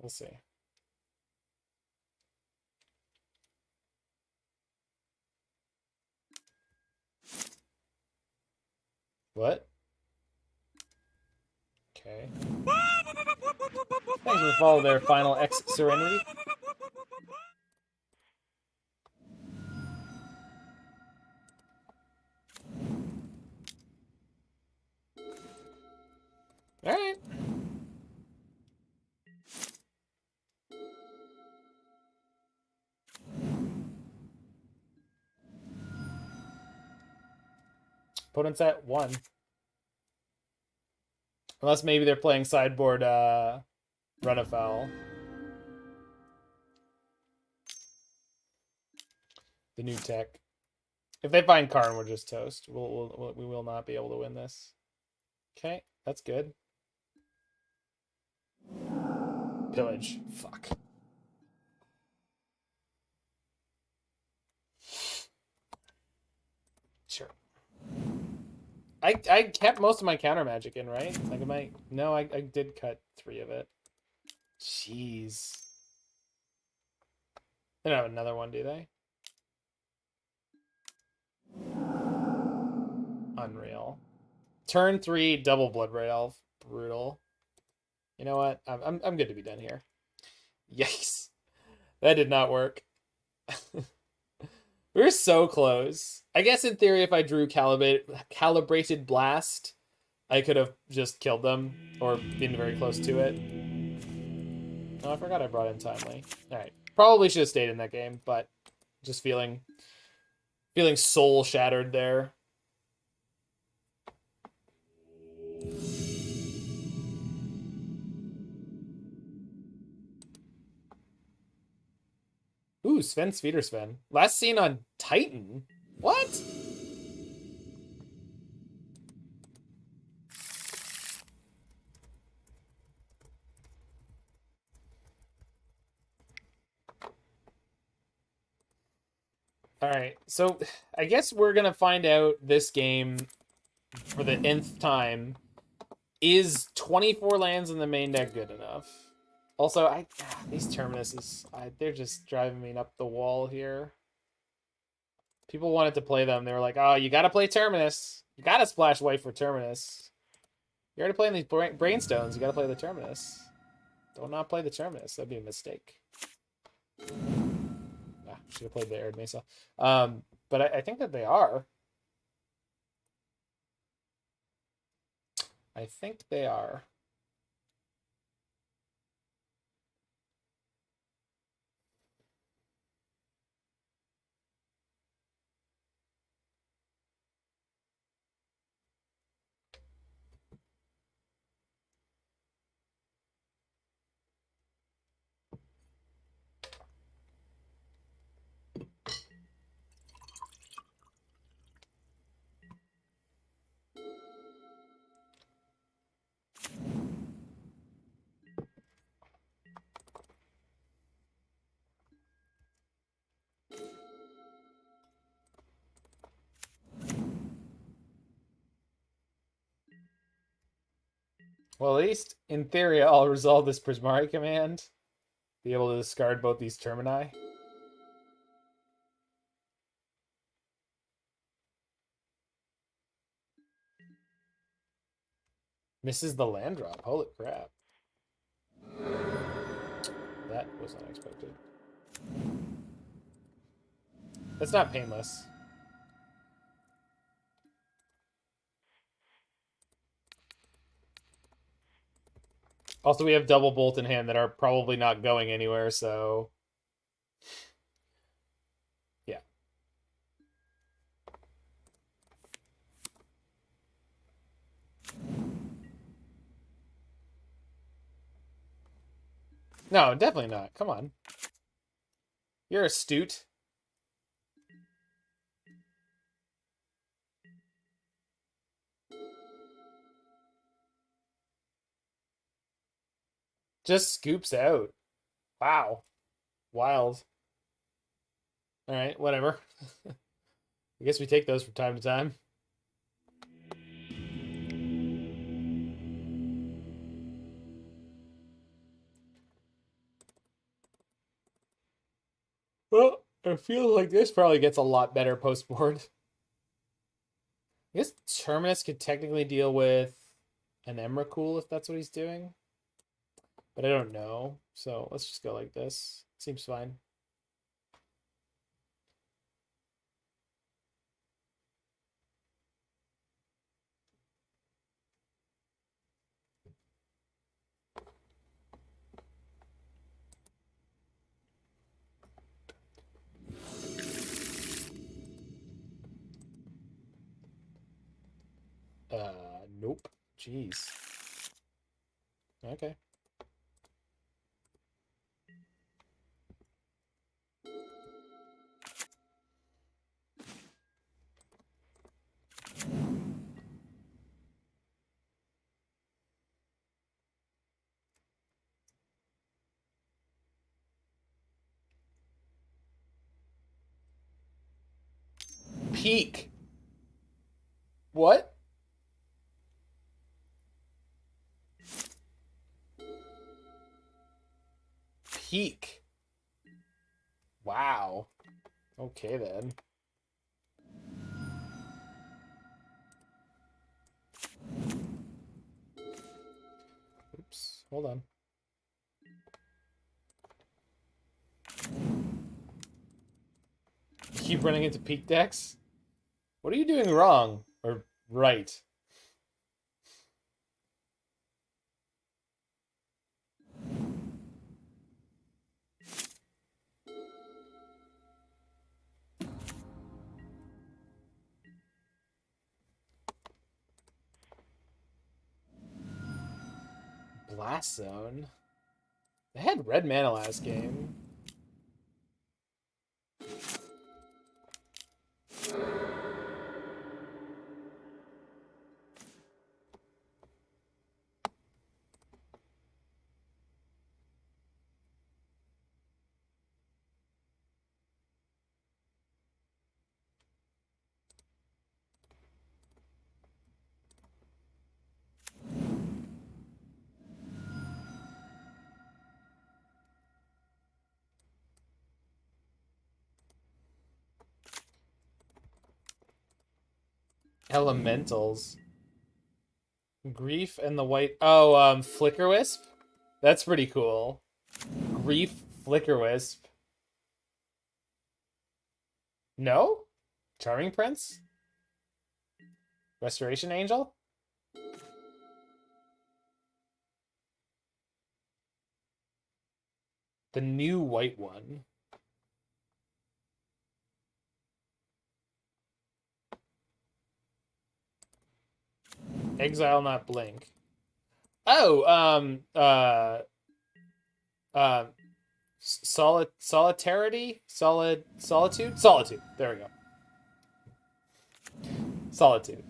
We'll see. What? Okay. Thanks for follow their final X Serenity. Alright. Opponent's at 1. Unless maybe they're playing sideboard Run Afoul. The new tech. If they find Karn, we're just toast. We will not be able to win this. Okay, that's good. Pillage. Fuck. Sure. I kept most of my counter magic in, right? Like, am I? No, I did cut 3 of it. Jeez. They don't have another one, do they? Unreal. Turn 3, double Bloodbraid Elf. Brutal. You know what? I'm good to be done here. Yikes. That did not work. We were so close. I guess in theory, if I drew Calibrated Blast, I could have just killed them or been very close to it. Oh, I forgot I brought in Timely. All right. Probably should have stayed in that game, but just feeling soul shattered there. Ooh, Sven Sven. Last seen on Titan? What? Alright, so I guess we're gonna find out this game for the nth time. Is 24 lands in the main deck good enough? Also, these Terminuses, they're just driving me up the wall here. People wanted to play them. They were like, oh, you gotta play Terminus. You gotta splash white for Terminus. You're already playing these Brainstones. You gotta play the Terminus. Don't not play the Terminus. That'd be a mistake. Should have played the Arid Mesa. But I think that they are. I think they are. Well, at least in theory, I'll resolve this Prismari command. Be able to discard both these Termini. Misses the land drop. Holy crap. That was unexpected. That's not painless. Also, we have double bolt in hand that are probably not going anywhere, so... yeah. No, definitely not. Come on. You're astute. Just scoops out. Wow. Wild. Alright, whatever. I guess we take those from time to time. Well, I feel like this probably gets a lot better post-board. I guess Terminus could technically deal with an Emrakul if that's what he's doing. But I don't know. So let's just go like this. Seems fine. Nope. Jeez. Okay. Peak. What? peak. Wow. Okay, then. Oops. Hold on. Keep running into peak decks? What are you doing wrong? Or right? Blast Zone? They had red mana last game. Elementals. Grief and the white... Oh, Flicker Wisp? That's pretty cool. Grief, Flicker Wisp. No? Charming Prince? Restoration Angel? The new white one. Exile, not blink. Oh, solidarity? Solitude? Solitude. There we go. Solitude.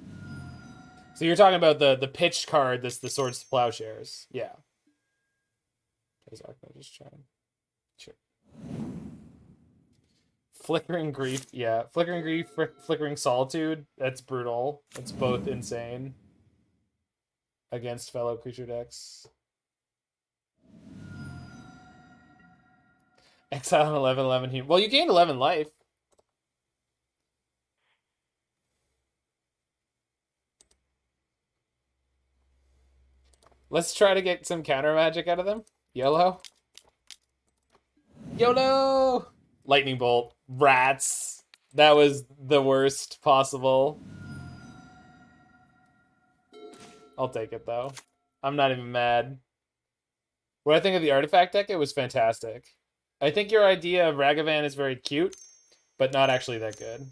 So you're talking about the pitch card that's the Swords to Plowshares. Yeah. Just trying. Sure. Flickering Grief. Yeah. Flickering Grief, Flickering Solitude. That's brutal. It's both insane. Against fellow creature decks. Exile an 11/11 here. Well, you gained 11 life. Let's try to get some counter magic out of them. YOLO. YOLO! Lightning Bolt. Rats. That was the worst possible. I'll take it, though. I'm not even mad. What I think of the artifact deck, it was fantastic. I think your idea of Ragavan is very cute, but not actually that good.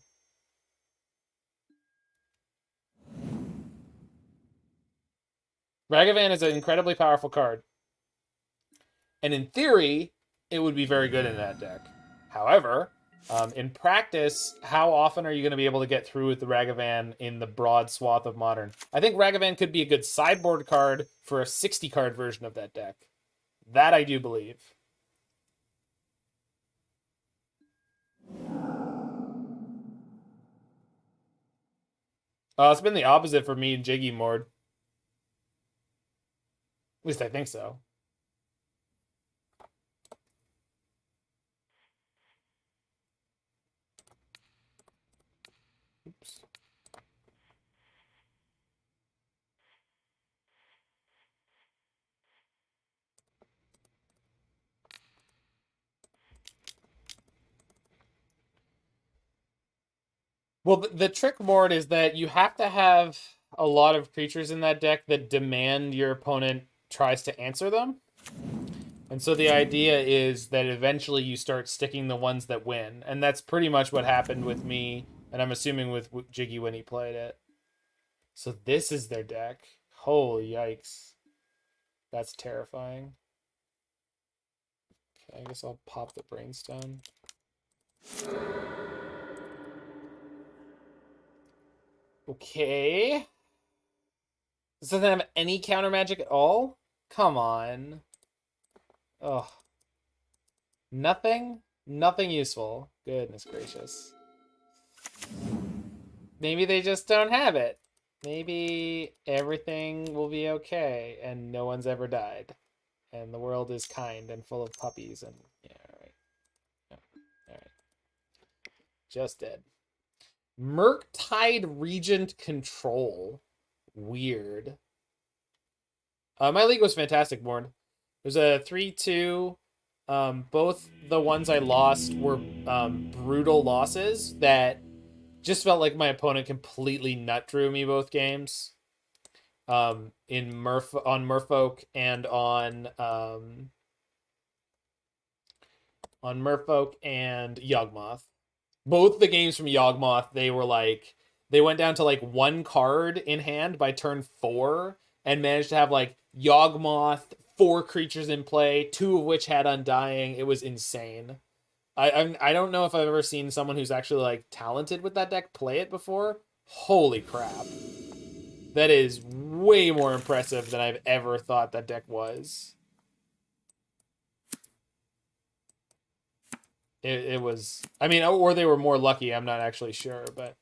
Ragavan is an incredibly powerful card. And in theory, it would be very good in that deck. However, in practice, how often are you going to be able to get through with the Ragavan in the broad swath of Modern? I think Ragavan could be a good sideboard card for a 60-card version of that deck. That I do believe. It's been the opposite for me and Jiggy Mord. At least I think so. Oops. Well, the trick board is that you have to have a lot of creatures in that deck that demand your opponent tries to answer them. And so the idea is that eventually you start sticking the ones that win. And that's pretty much what happened with me, and I'm assuming with Jiggy when he played it. So this is their deck. Holy yikes. That's terrifying. Okay, I guess I'll pop the Brainstone. Okay. This doesn't have any counter magic at all? Come on. Ugh. Nothing? Nothing useful. Goodness gracious. Maybe they just don't have it. Maybe everything will be okay and no one's ever died. And the world is kind and full of puppies and yeah, all right. Yeah, all right. Just dead. Murktide Regent Control. Weird. My league was fantastic, Born. It was a 3-2. Both the ones I lost were brutal losses that just felt like my opponent completely nut drew me both games. In Merfolk and on Merfolk and Yawgmoth. Both the games from Yawgmoth, they went down to like one card in hand by turn 4 and managed to have like Yawgmoth, 4 creatures in play, 2 of which had Undying. It was insane. I don't know if I've ever seen someone who's actually like talented with that deck play it before. Holy crap. That is way more impressive than I've ever thought that deck was. It was, I mean, or they were more lucky. I'm not actually sure, but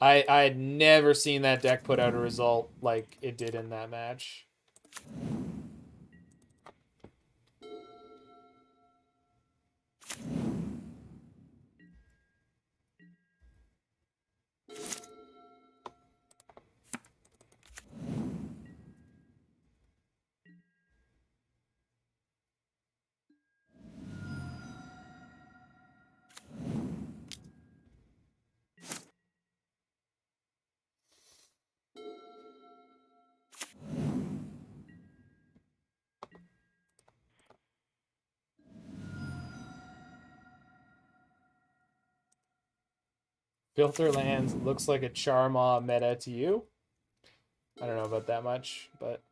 I had never seen that deck put out a result like it did in that match. Filter lands looks like a Charmaw meta to you. I don't know about that much, but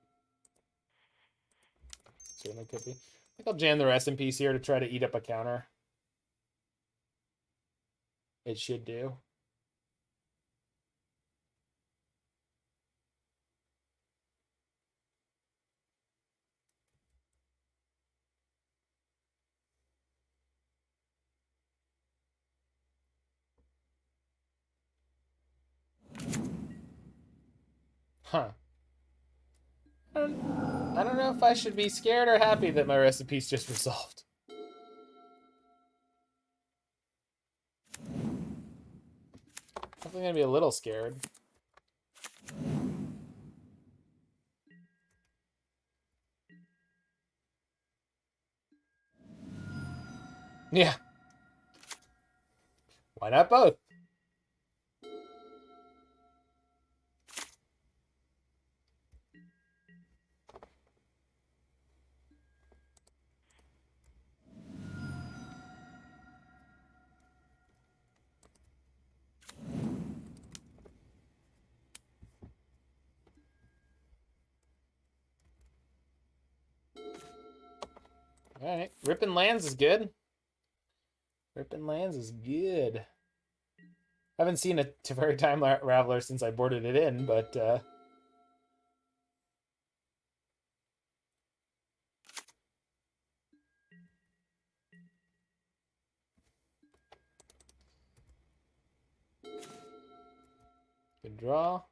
certainly could be. I think I'll jam the rest in peace here to try to eat up a counter. It should do. Huh. I don't know if I should be scared or happy that my recipe's just resolved. Definitely gonna be a little scared. Yeah. Why not both? Alright. Ripping lands is good. Ripping lands is good. I haven't seen a Teferi Time Raveler since I boarded it in, but good draw.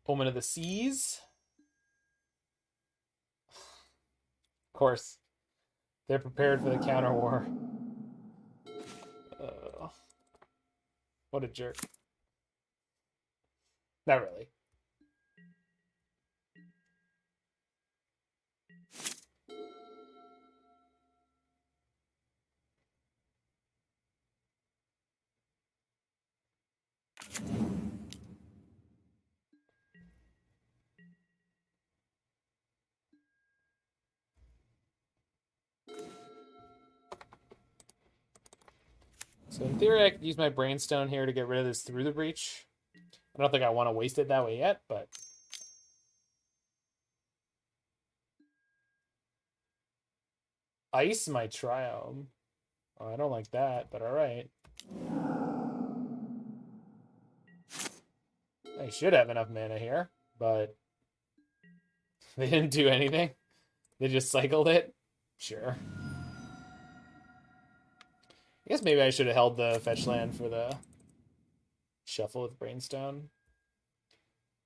Omen of the Seas. Of course. They're prepared for the counter war. What a jerk. Not really. So in theory, I could use my Brainstone here to get rid of this through the breach. I don't think I want to waste it that way yet, but ice my Triome. Oh, I don't like that, but all right. I should have enough mana here, but they didn't do anything. They just cycled it. Sure. I guess maybe I should have held the fetch land for the shuffle with Brainstone.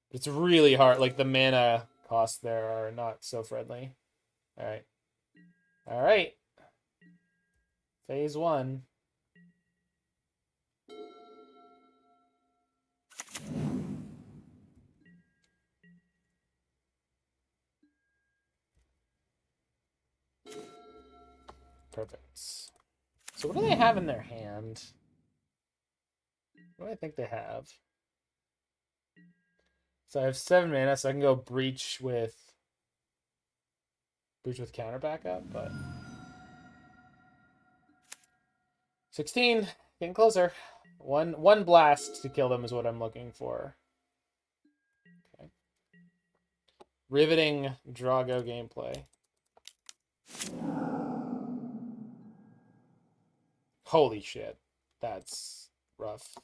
It's really hard. Like, the mana costs there are not so friendly. All right. All right. Phase 1. Perfect. So what do they have in their hand? What do I think they have? So I have 7 mana, so I can go breach with counter backup, but 16, getting closer. One blast to kill them is what I'm looking for. Okay. Riveting Drago gameplay. Holy shit. That's rough.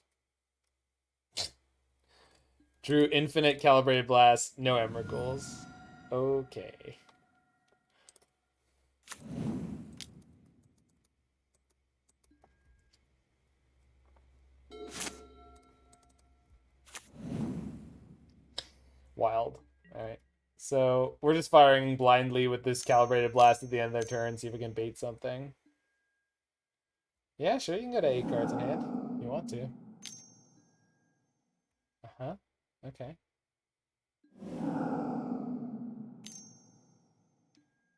Drew infinite Calibrated Blast, no Emrakuls. Okay. Wild. Alright. So we're just firing blindly with this Calibrated Blast at the end of their turn, see if we can bait something. Yeah, sure, you can go to 8 cards in hand. If you want to. Uh-huh. Okay.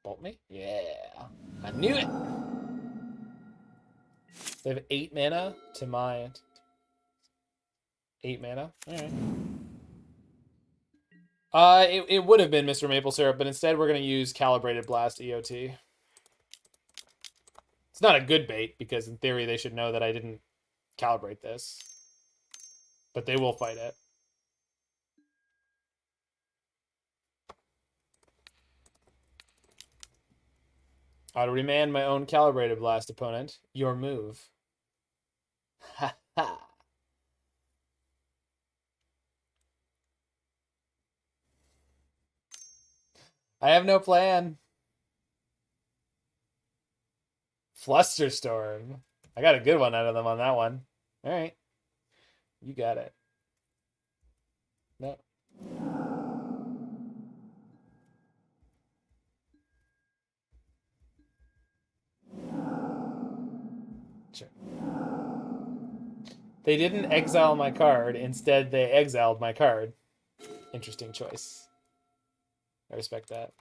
Bolt me? Yeah. I knew it! They have 8 mana to my 8 mana. Alright. It would have been Mr. Maple Syrup, but instead we're going to use Calibrated Blast EOT. It's not a good bait, because in theory they should know that I didn't calibrate this. But they will fight it. I'll remand my own Calibrated Blast opponent. Your move. Ha ha. I have no plan. Flusterstorm. I got a good one out of them on that one. All right. You got it. No. Sure. They didn't exile my card. Instead, they exiled my card. Interesting choice. I respect that.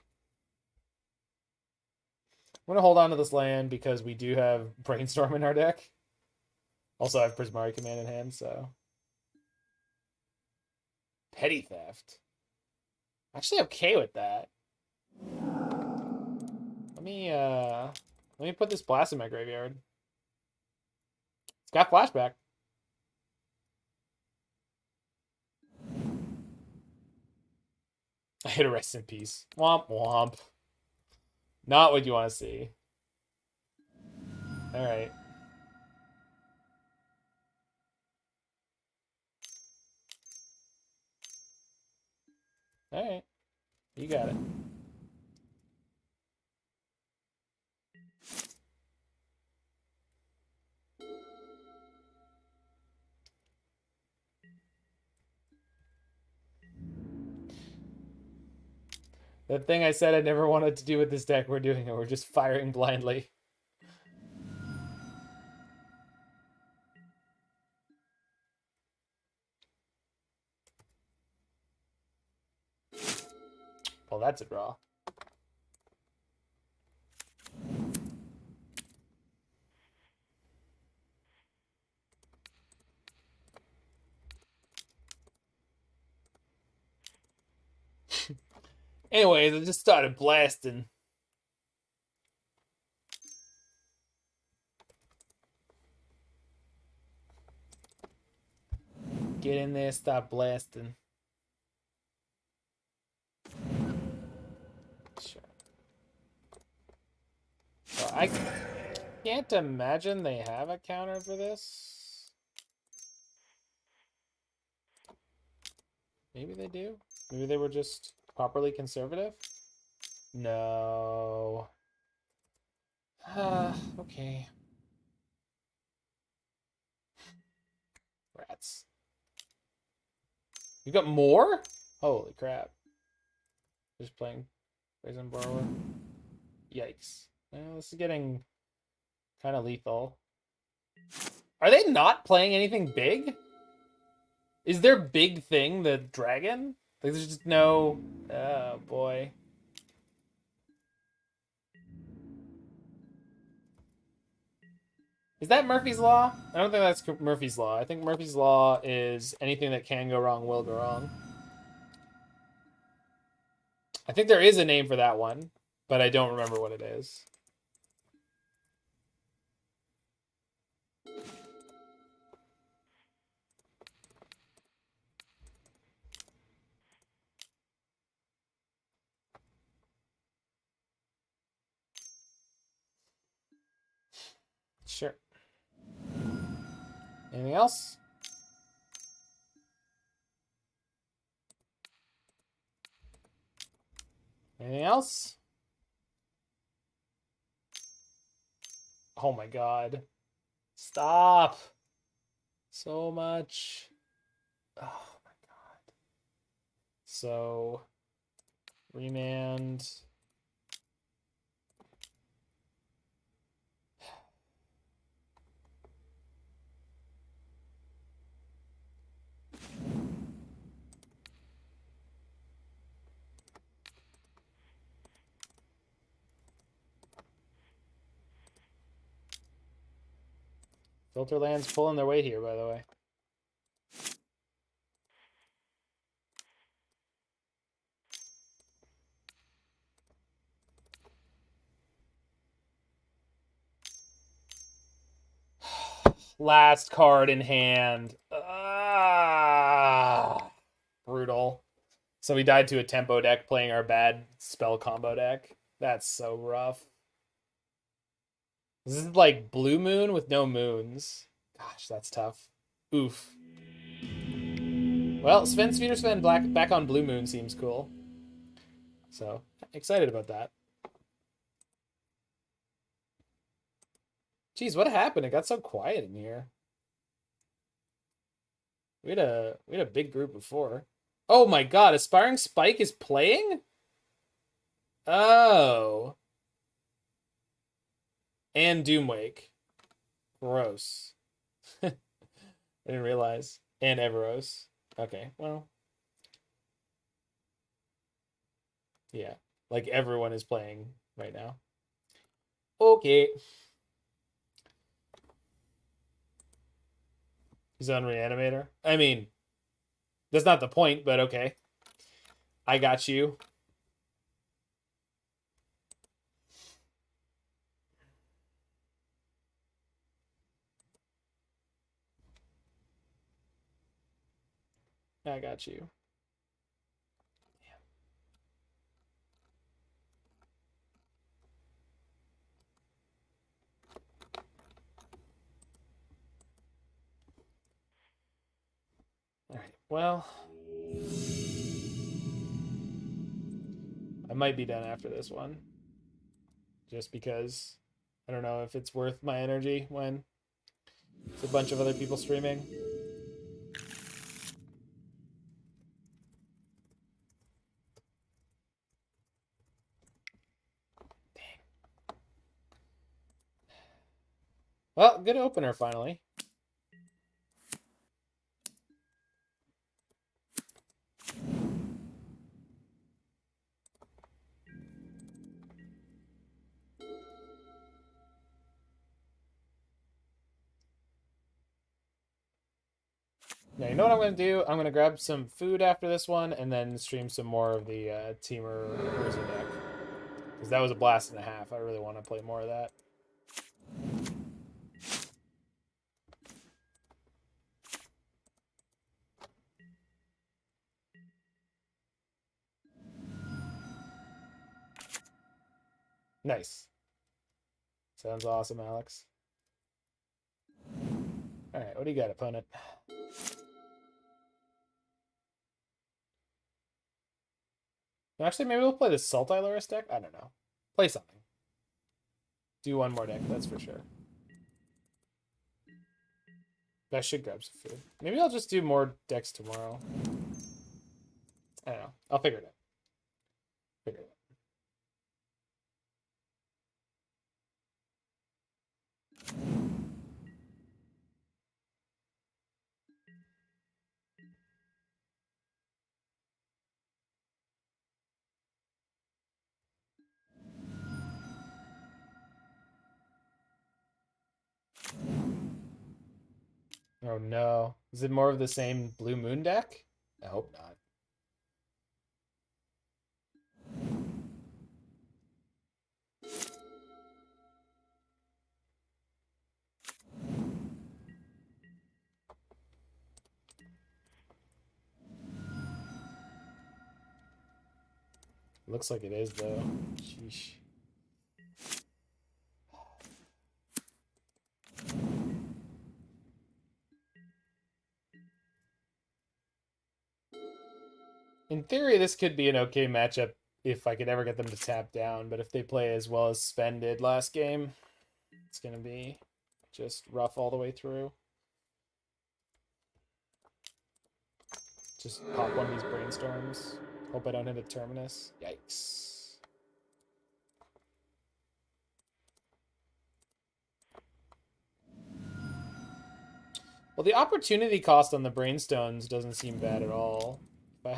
I'm going to hold on to this land because we do have Brainstorm in our deck. Also, I have Prismari Command in hand, so... Petty Theft. Actually okay with that. Let me put this blast in my graveyard. It's got flashback. I hit a rest in peace. Womp womp. Not what you want to see. Alright. Alright. You got it. The thing I said I never wanted to do with this deck, we're doing it. We're just firing blindly. Well, that's a draw. Anyways, I just started blasting. Get in there, stop blasting. Sure. Well, I can't imagine they have a counter for this. Maybe they do. Maybe they were just properly conservative. No. Okay. Rats. You got more? Holy crap. Just playing Brazen Borrower. Yikes. Well, this is getting kind of lethal. Are they not playing anything big? Is their big thing the dragon? Like, there's just no... Oh, boy. Is that Murphy's Law? I don't think that's Murphy's Law. I think Murphy's Law is anything that can go wrong will go wrong. I think there is a name for that one, but I don't remember what it is. Sure. Anything else? Anything else? Oh my god. Stop. So much. Oh my god. So, Remand. Filter lands pulling their weight here, by the way. Last card in hand. Brutal. So we died to a tempo deck playing our bad spell combo deck. That's so rough. This is like Blue Moon with no moons. Gosh, that's tough. Oof. Well, Sven Sven back on Blue Moon seems cool. So, excited about that. Jeez, what happened? It got so quiet in here. We had a big group before. Oh my god, Aspiring Spike is playing? Oh. And Doomwake. Gross. I didn't realize. And Everos. Okay, well. Yeah. Like everyone is playing right now. Okay. He's on Reanimator. I mean, that's not the point, but okay. I got you. I got you. All right. Well, I might be done after this one. Just because I don't know if it's worth my energy when it's a bunch of other people streaming. Dang. Well, good opener finally. Now, you know what I'm going to do? I'm going to grab some food after this one and then stream some more of the Teamer Prison deck. Because that was a blast and a half. I really want to play more of that. Nice. Sounds awesome, Alex. All right, what do you got, opponent? Actually, maybe we'll play the Sultai deck. I don't know. Play something. Do one more deck, that's for sure. But I should grab some food. Maybe I'll just do more decks tomorrow. I don't know. I'll figure it out. Figure it out. Oh no. Is it more of the same Blue Moon deck? I hope not. Looks like it is though. Sheesh. In theory, this could be an okay matchup if I could ever get them to tap down, but if they play as well as Sven did last game, it's going to be just rough all the way through. Just pop one of these Brainstorms. Hope I don't hit a Terminus. Yikes. Well, the opportunity cost on the Brainstones doesn't seem bad at all. If I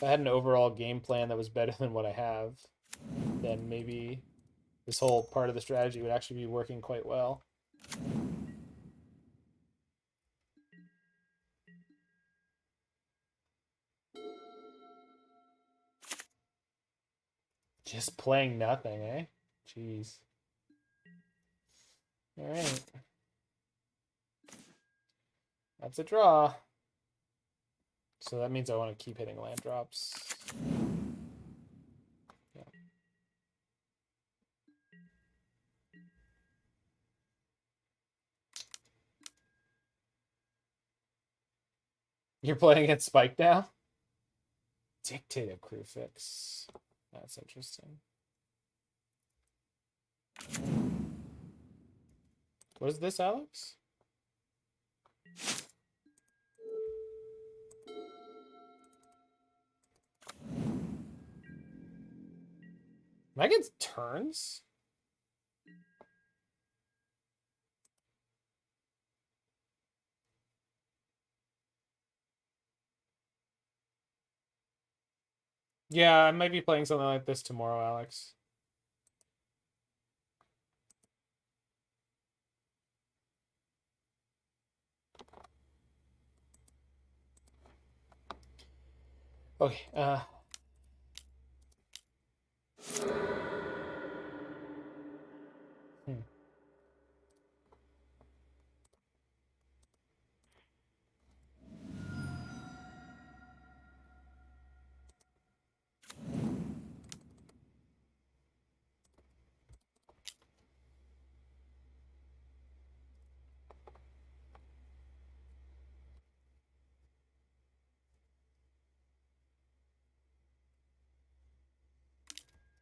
had an overall game plan that was better than what I have, then maybe this whole part of the strategy would actually be working quite well. Just playing nothing, eh? Jeez. Alright. That's a draw. So that means I want to keep hitting land drops. Yeah. You're playing against Spike now? Dictative Crucifix. That's interesting. What is this, Alex? Am I against turns? Yeah, I might be playing something like this tomorrow, Alex. Okay,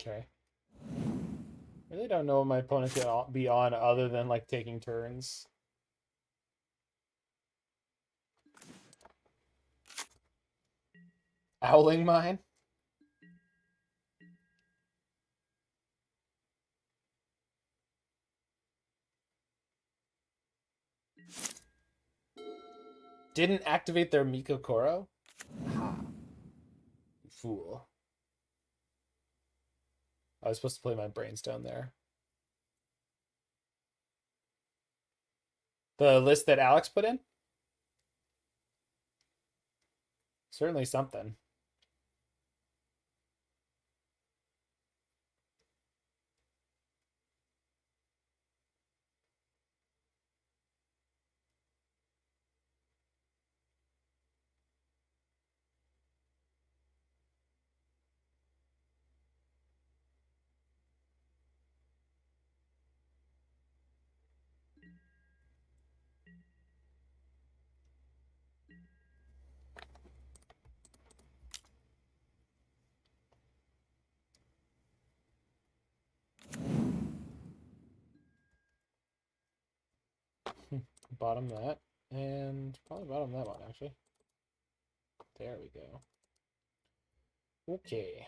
Okay. Really don't know what my opponent could be on other than like taking turns. Owling Mine? Didn't activate their Miko Koro? Ha. Fool. I was supposed to play my Brainstone there. The list that Alex put in? Certainly something. Bottom that. And probably bottom that one, actually. There we go. Okay.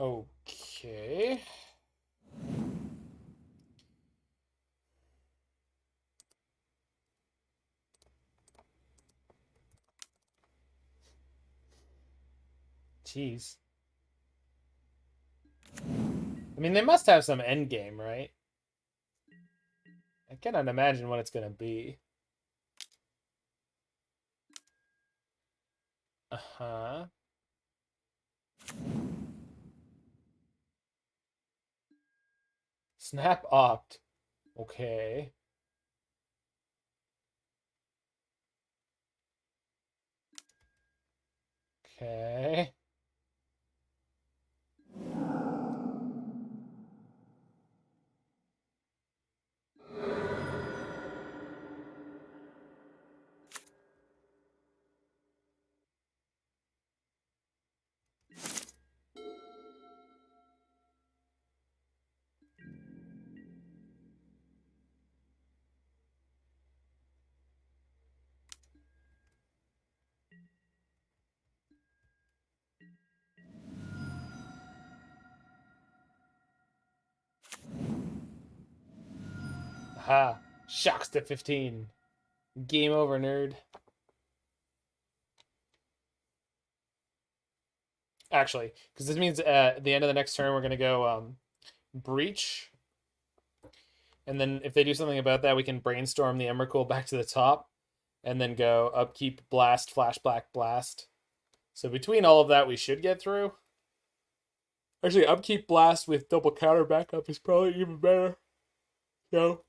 Okay. Jeez. I mean, they must have some end game, right? I cannot imagine what it's gonna be. Uh-huh. Snap opt. Okay. Okay. Aha. Shocks to 15. Game over, nerd. Actually, because this means at the end of the next turn, we're going to go Breach. And then if they do something about that, we can Brainstorm the Emrakul back to the top. And then go Upkeep, Blast, Flashback, Blast. So between all of that, we should get through. Actually, Upkeep, Blast with double counter backup is probably even better. So...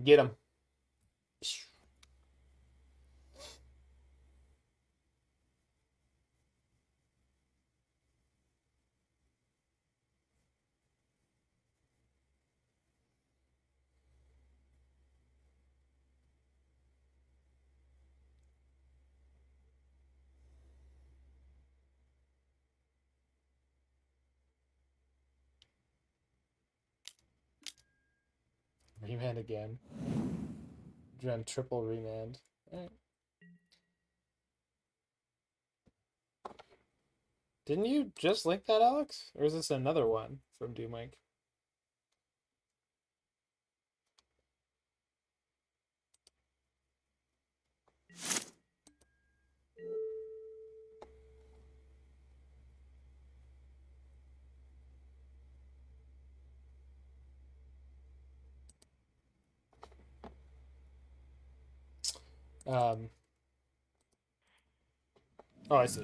Get him. Remand again. Run triple Remand. All right. Didn't you just link that, Alex? Or is this another one from Doomlink? Oh, I see.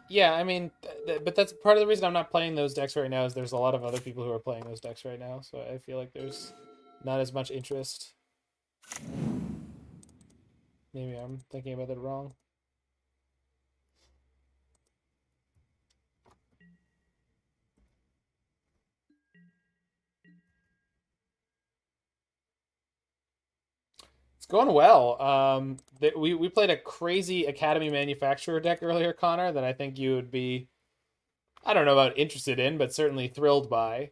Yeah, I mean, but that's part of the reason I'm not playing those decks right now is there's a lot of other people who are playing those decks right now, so I feel like there's not as much interest. Maybe I'm thinking about it wrong. It's going well. We played a crazy Academy Manufacturer deck earlier, Connor, that I think you would be, I don't know about interested in, but certainly thrilled by.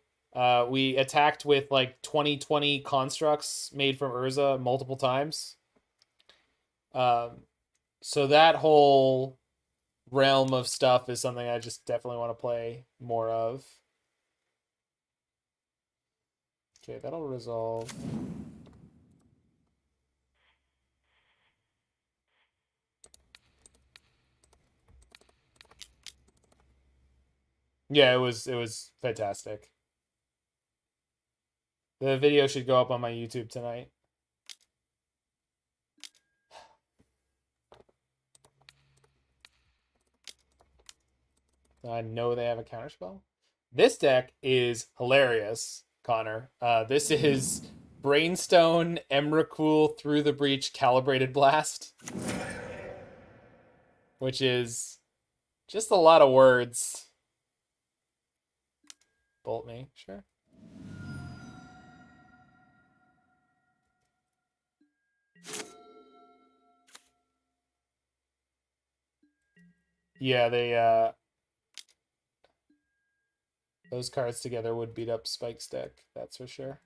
We attacked with like 2020 constructs made from Urza multiple times. So that whole realm of stuff is something I just definitely want to play more of. Okay, that'll resolve. Yeah, it was fantastic. The video should go up on my YouTube tonight. I know they have a counterspell. This deck is hilarious, Connor. This is Brainstone, Emrakul, Through the Breach, Calibrated Blast, which is just a lot of words. Bolt me, sure. Yeah, they those cards together would beat up Spike's deck, that's for sure.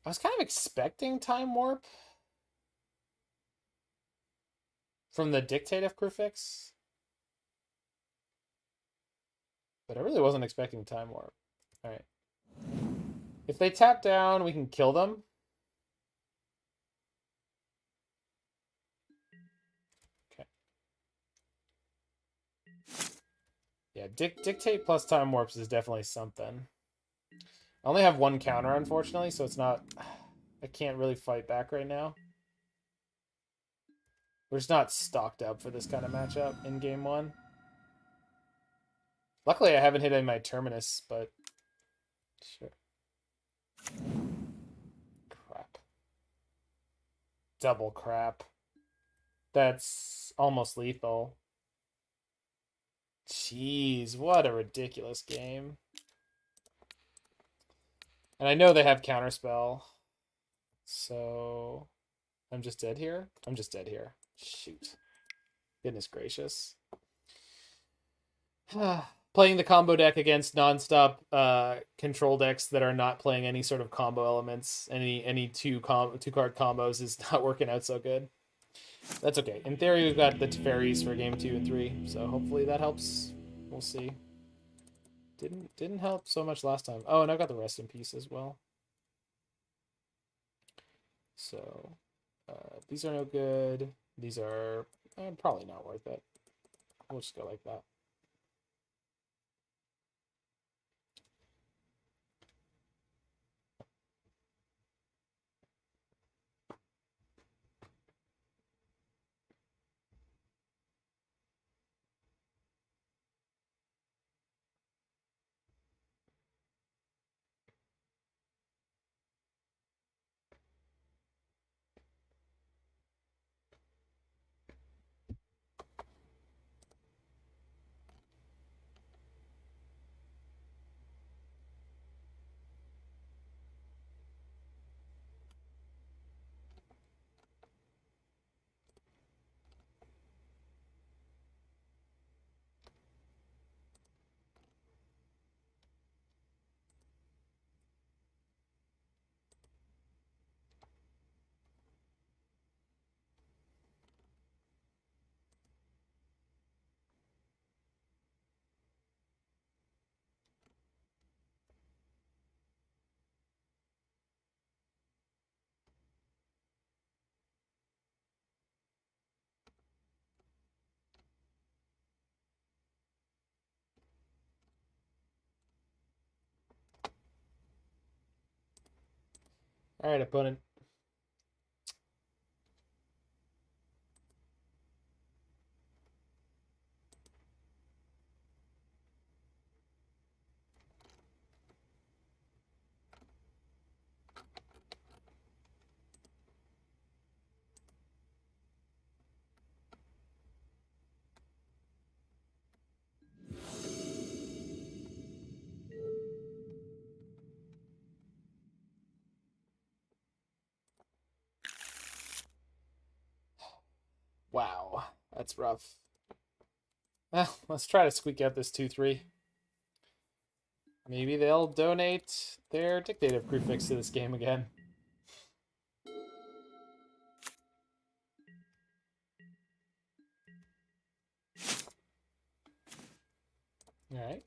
I was kind of expecting Time Warp from the Dictate of Crufix, but I really wasn't expecting Time Warp. All right. If they tap down, we can kill them. Okay. Yeah, Dictate plus Time Warps is definitely something. I only have one counter, unfortunately, so it's not... I can't really fight back right now. We're just not stocked up for this kind of matchup in game one. Luckily, I haven't hit any of my Terminus, but... Sure. Crap. Double crap. That's almost lethal. Jeez, what a ridiculous game. And I know they have Counterspell. So... I'm just dead here? I'm just dead here. Shoot. Goodness gracious. Playing the combo deck against non-stop control decks that are not playing any sort of combo elements, any two-card combos is not working out so good. That's okay. In theory, we've got the Teferis for game 2 and 3, so hopefully that helps. We'll see. Didn't help so much last time. Oh, and I've got the Rest in Peace as well. So these are no good. These are probably not worth it. We'll just go like that. All right, opponent. Wow, that's rough. Well, let's try to squeak out this 2-3. Maybe they'll donate their Dictative Prefix to this game again. Alright.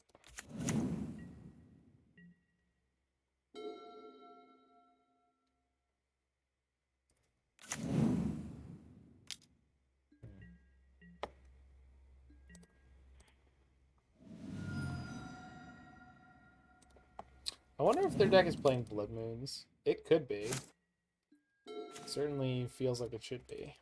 I wonder if their deck is playing Blood Moons. It could be. Certainly feels like it should be.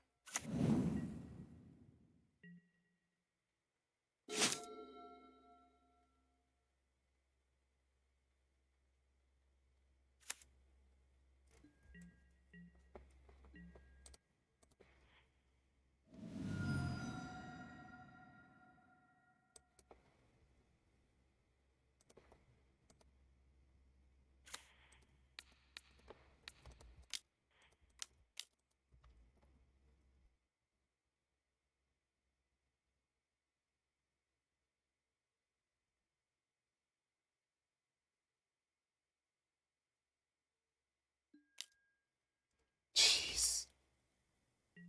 Jeez.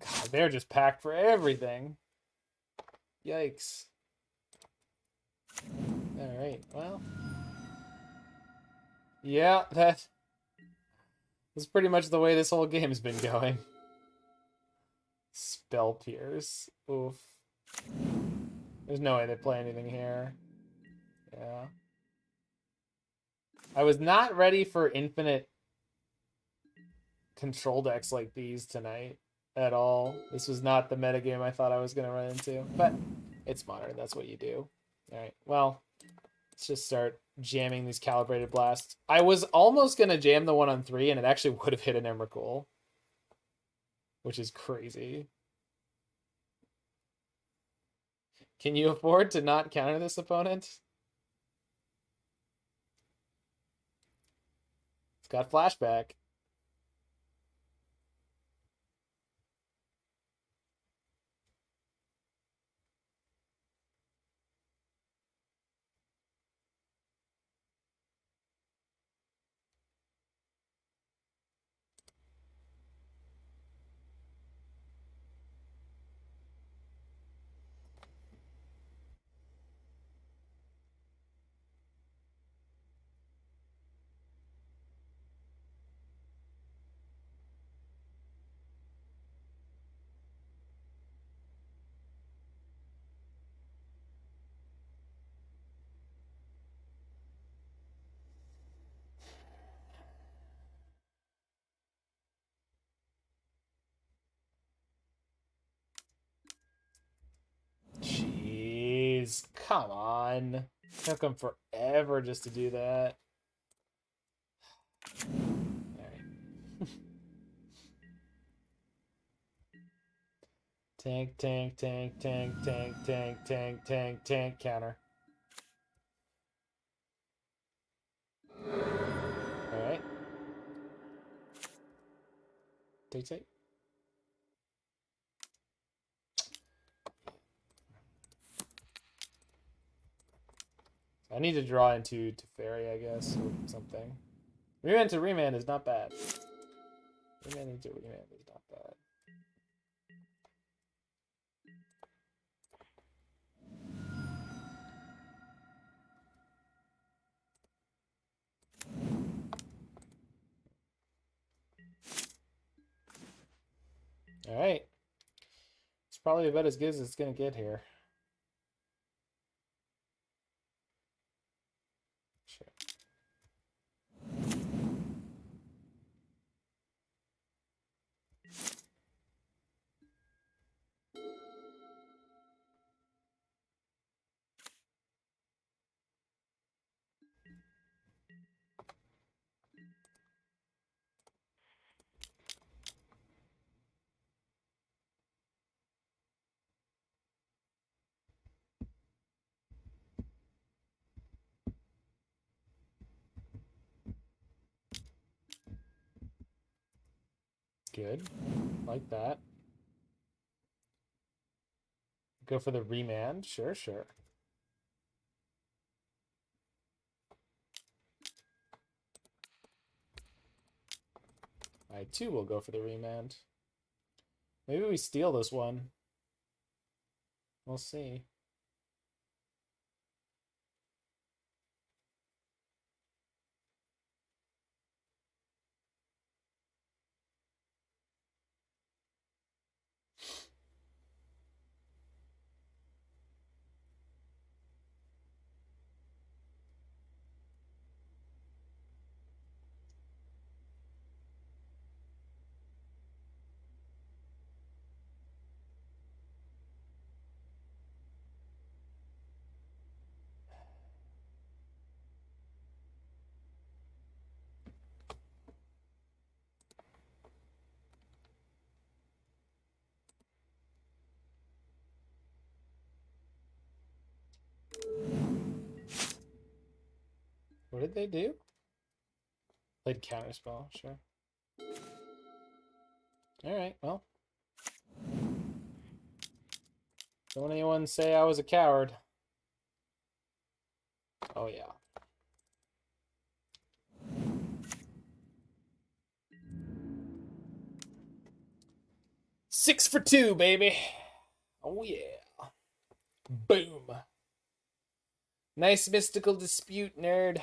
God, they're just packed for everything. Yikes. Alright, well. Yeah, that's pretty much the way this whole game's been going. Spell Pierce. Oof. There's no way they play anything here. Yeah. I was not ready for infinite control decks like these tonight at all. This was not the metagame I thought I was going to run into. But it's modern. That's what you do. Alright, well, let's just start jamming these Calibrated Blasts. I was almost going to jam the one on 3, and it actually would have hit an Emrakul. Which is crazy. Can you afford to not counter this opponent? It's got flashback. Jeez, come on. Took him forever just to do that. Alright. Tank, tank, tank, tank, tank, tank, tank, tank, tank, counter. Alright. Take, take. I need to draw into Teferi, I guess, or something. Remand to Remand is not bad. Remand into Remand is not bad. Alright. It's probably about as good as it's going to get here. Sure. Good. Like that. Go for the Remand. Sure, sure. I too will go for the Remand. Maybe we steal this one. We'll see. What did they do? Played Counterspell, sure. Alright, well. Don't anyone say I was a coward. Oh, yeah. Six for two, baby. Oh, yeah. Boom. Nice mystical dispute, nerd.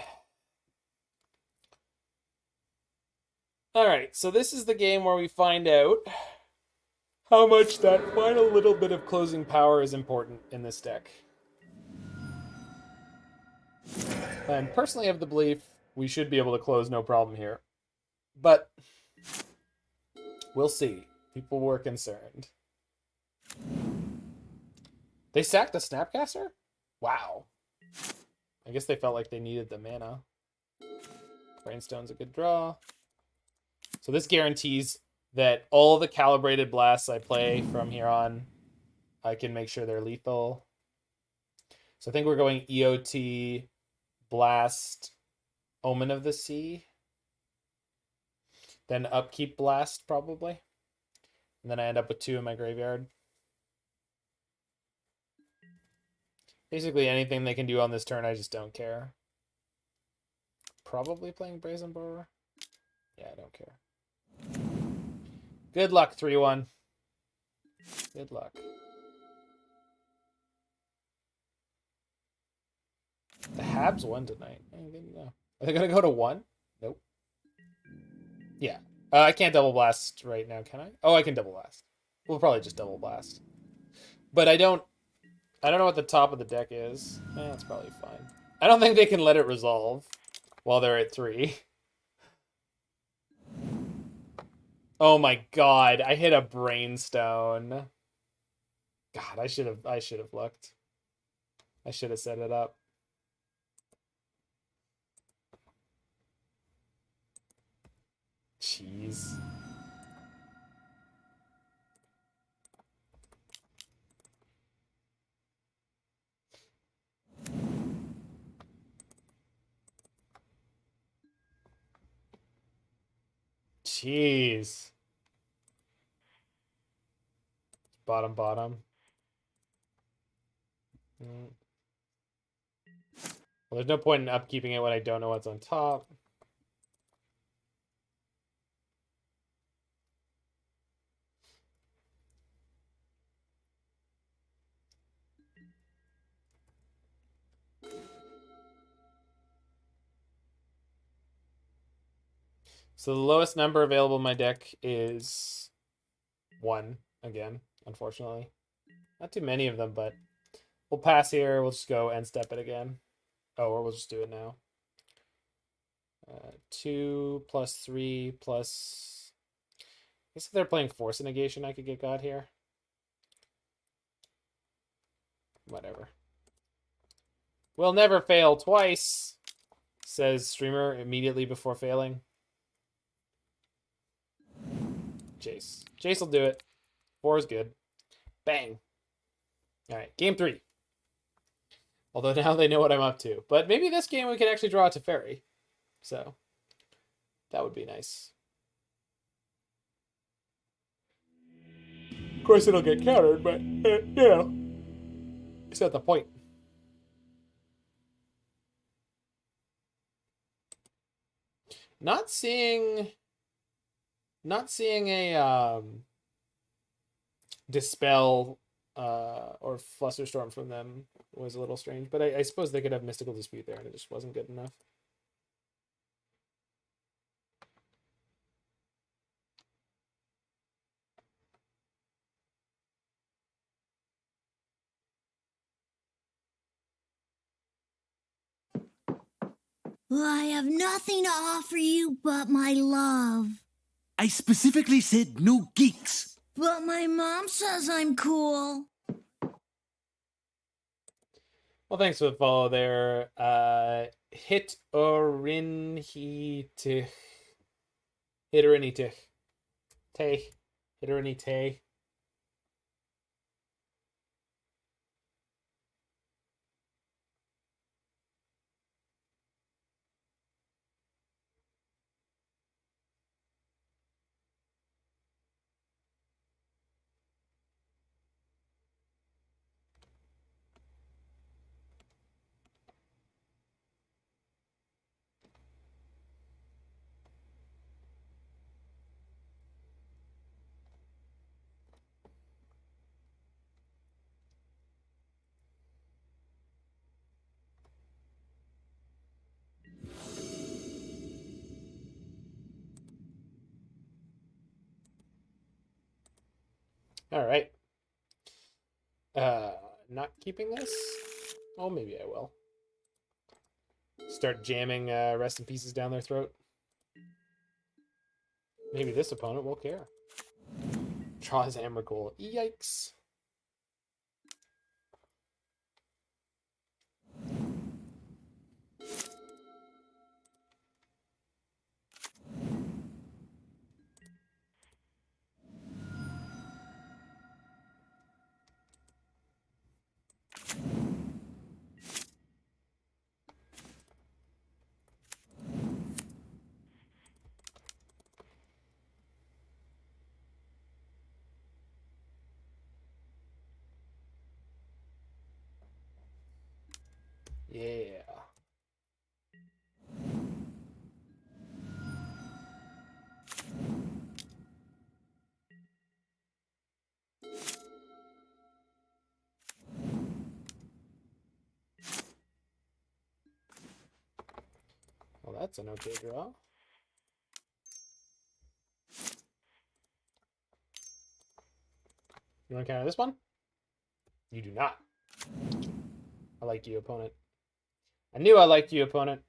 Alright, so this is the game where we find out how much that final little bit of closing power is important in this deck. And personally, I have the belief we should be able to close no problem here. But we'll see. People were concerned. They sacked the Snapcaster? Wow. I guess they felt like they needed the mana. Brainstone's a good draw. So this guarantees that all the Calibrated Blasts I play from here on, I can make sure they're lethal. So I think we're going EOT, Blast, Omen of the Sea. Then Upkeep Blast, probably. And then I end up with 2 in my graveyard. Basically anything they can do on this turn, I just don't care. Probably playing Brazen Borer. Yeah, I don't care. Good luck, 3-1. Good luck. The Habs won tonight. I didn't know. Are they going to go to 1? Nope. Yeah. I can't double blast right now, can I? Oh, I can double blast. We'll probably just double blast. But I don't know what the top of the deck is. That's probably fine. I don't think they can let it resolve while they're at 3. Oh my god, I hit a Brainstone. God, I should have looked. I should have set it up. Jeez. Jeez. Bottom. Well, there's no point in upkeeping it when I don't know what's on top. So the lowest number available in my deck is 1, again, unfortunately. Not too many of them, but we'll pass here. We'll just go end step it again. Oh, or we'll just do it now. 2 plus 3 plus... I guess if they're playing Force Negation, I could get God here. Whatever. We'll never fail twice, says streamer immediately before failing. Jace. Jace will do it. 4 is good. Bang. All right, game 3. Although now they know what I'm up to. But maybe this game we can actually draw a Teferi. So that would be nice. Of course, it'll get countered, but, you know, it's not the point. Not seeing a Dispel or Flusterstorm from them was a little strange, but I suppose they could have Mystical Dispute there, and it just wasn't good enough. I have nothing to offer you but my love. I specifically said no geeks. But my mom says I'm cool. Well, thanks for the follow there. Hit Orinhitich. Hitorinitich. Tay. Hitorinite. All right. Not keeping this? Oh, maybe I will. Start jamming rest in pieces down their throat. Maybe this opponent will care. Draw his Emrakul. Yikes. Yeah. Well, that's an okay draw. You want to counter this one? You do not. I liked you, opponent. I knew I liked you, opponent.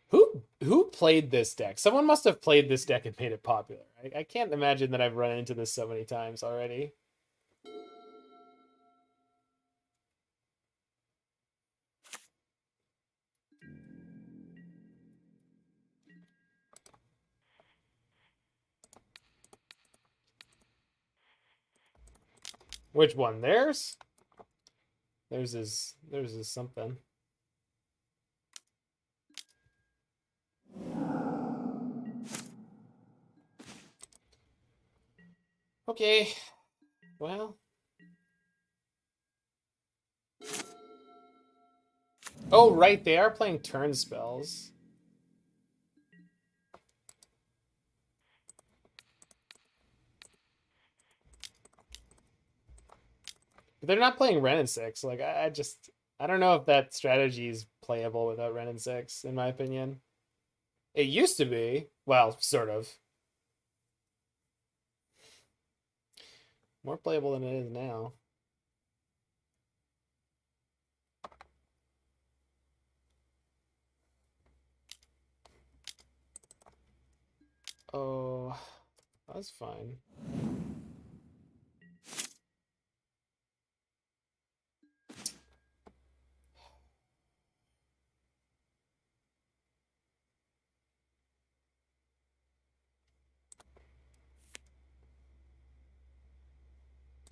Who played this deck? Someone must have played this deck and made it popular. I can't imagine that I've run into this so many times already. Which one? Theirs? Theirs is something. Okay. Well. Oh, right. They are playing turn spells. But they're not playing Ren and 6. Like, I don't know if that strategy is playable without Ren and 6, in my opinion. It used to be. Well, sort of. More playable than it is now. Oh, that's fine.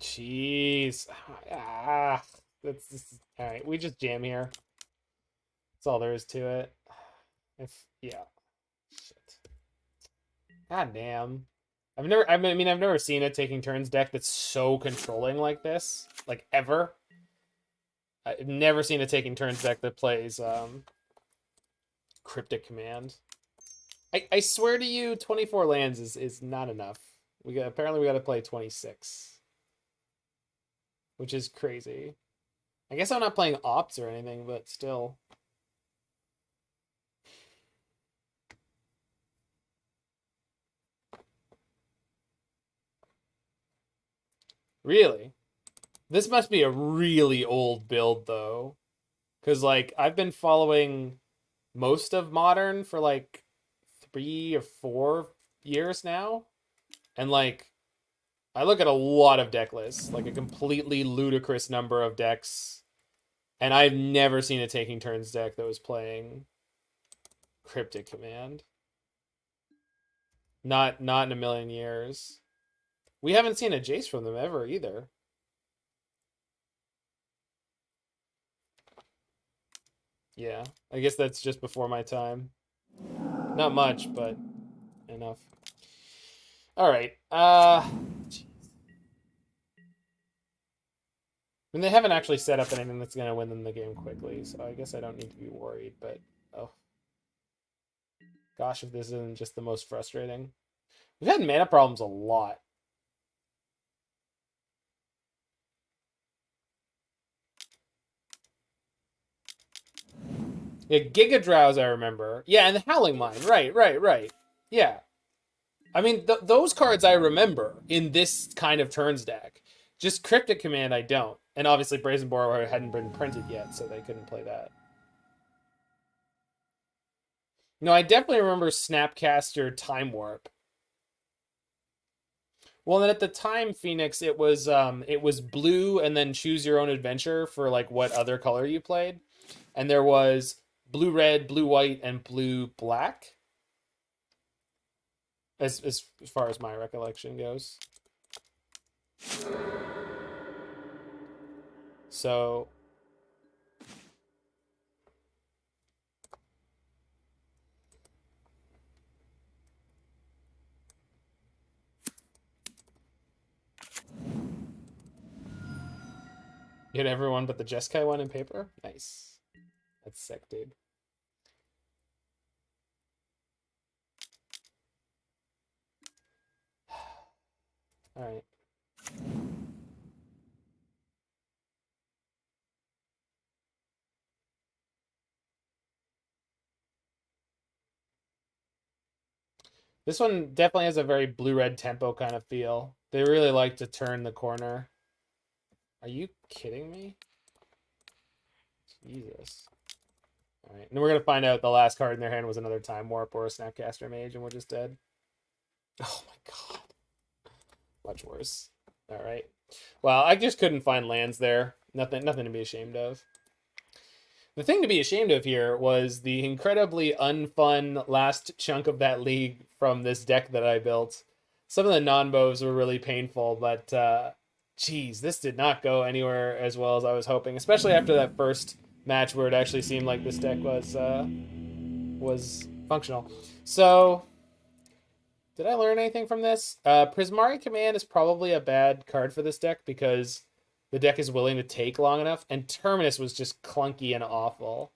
Jeez. That's all right. We just jam here. That's all there is to it. Yeah. Shit. God damn. I've never seen a taking turns deck that's so controlling like this. Like, ever. I've never seen a taking turns deck that plays Cryptic Command. I swear to you, 24 lands is not enough. Apparently we gotta play 26. Which is crazy. I guess I'm not playing ops or anything, but still. Really? This must be a really old build, though. Because, like, I've been following most of Modern for, like, 3 or 4 years now. And, like, I look at a lot of deck lists. Like, a completely ludicrous number of decks. And I've never seen a Taking Turns deck that was playing Cryptic Command. Not in a million years. We haven't seen a Jace from them ever, either. Yeah, I guess that's just before my time. Not much, but enough. All right. Geez. I mean, they haven't actually set up anything that's going to win them the game quickly, so I guess I don't need to be worried, but oh. Gosh, if this isn't just the most frustrating. We've had mana problems a lot. Yeah, Giga Drowse I remember. Yeah, and the Howling Mine. Right. Yeah. I mean, those cards I remember in this kind of turns deck. Just Cryptic Command I don't. And obviously Brazen Borrower hadn't been printed yet, so they couldn't play that. No, I definitely remember Snapcaster Time Warp. Well, then at the time, Phoenix, it was blue and then choose your own adventure for like what other color you played. And there was blue red, blue white, and blue black. As far as my recollection goes. So you had everyone but the Jeskai one in paper? Nice. That's sick, dude. Alright. This one definitely has a very blue-red tempo kind of feel. They really like to turn the corner. Are you kidding me? Jesus. Alright, and we're going to find out the last card in their hand was another Time Warp or a Snapcaster Mage, and we're just dead. Oh my god. Much worse. Alright. Well, I just couldn't find lands there. Nothing to be ashamed of. The thing to be ashamed of here was the incredibly unfun last chunk of that league from this deck that I built. Some of the non-bows were really painful, but geez, this did not go anywhere as well as I was hoping, especially after that first match where it actually seemed like this deck was functional. So, did I learn anything from this? Prismari Command is probably a bad card for this deck because the deck is willing to take long enough, and Terminus was just clunky and awful.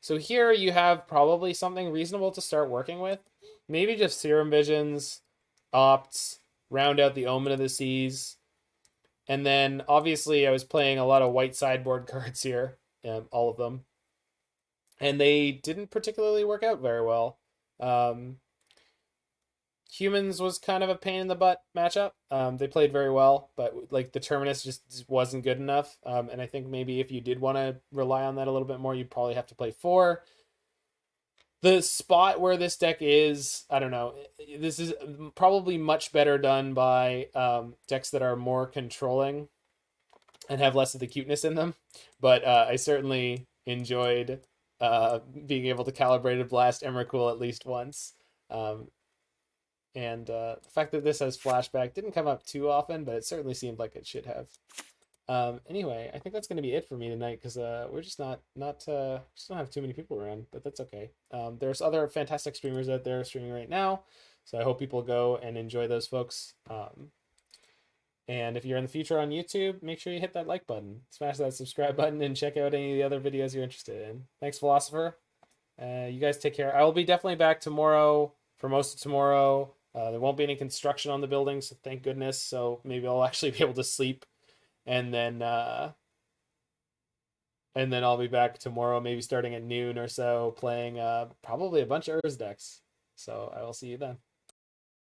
So here you have probably something reasonable to start working with. Maybe just Serum Visions, Opts, round out the Omen of the Seas. And then, obviously, I was playing a lot of white sideboard cards here, all of them. And they didn't particularly work out very well. Humans was kind of a pain in the butt matchup. They played very well, but like the Terminus just wasn't good enough. And I think maybe if you did want to rely on that a little bit more, you'd probably have to play 4. The spot where this deck is, I don't know. This is probably much better done by decks that are more controlling and have less of the cuteness in them. But I certainly enjoyed being able to Calibrated Blast Emrakul at least once. And the fact that this has flashback didn't come up too often, but it certainly seemed like it should have. Anyway, I think that's going to be it for me tonight because we're just not just don't have too many people around, but that's okay. There's other fantastic streamers out there streaming right now, so I hope people go and enjoy those folks. And if you're in the future on YouTube, make sure you hit that like button, smash that subscribe button, and check out any of the other videos you're interested in. Thanks, Philosopher. You guys take care. I will be definitely back tomorrow for most of tomorrow. There won't be any construction on the building, so thank goodness. So maybe I'll actually be able to sleep, and then I'll be back tomorrow, maybe starting at noon or so, playing probably a bunch of Urz decks. So I will see you then.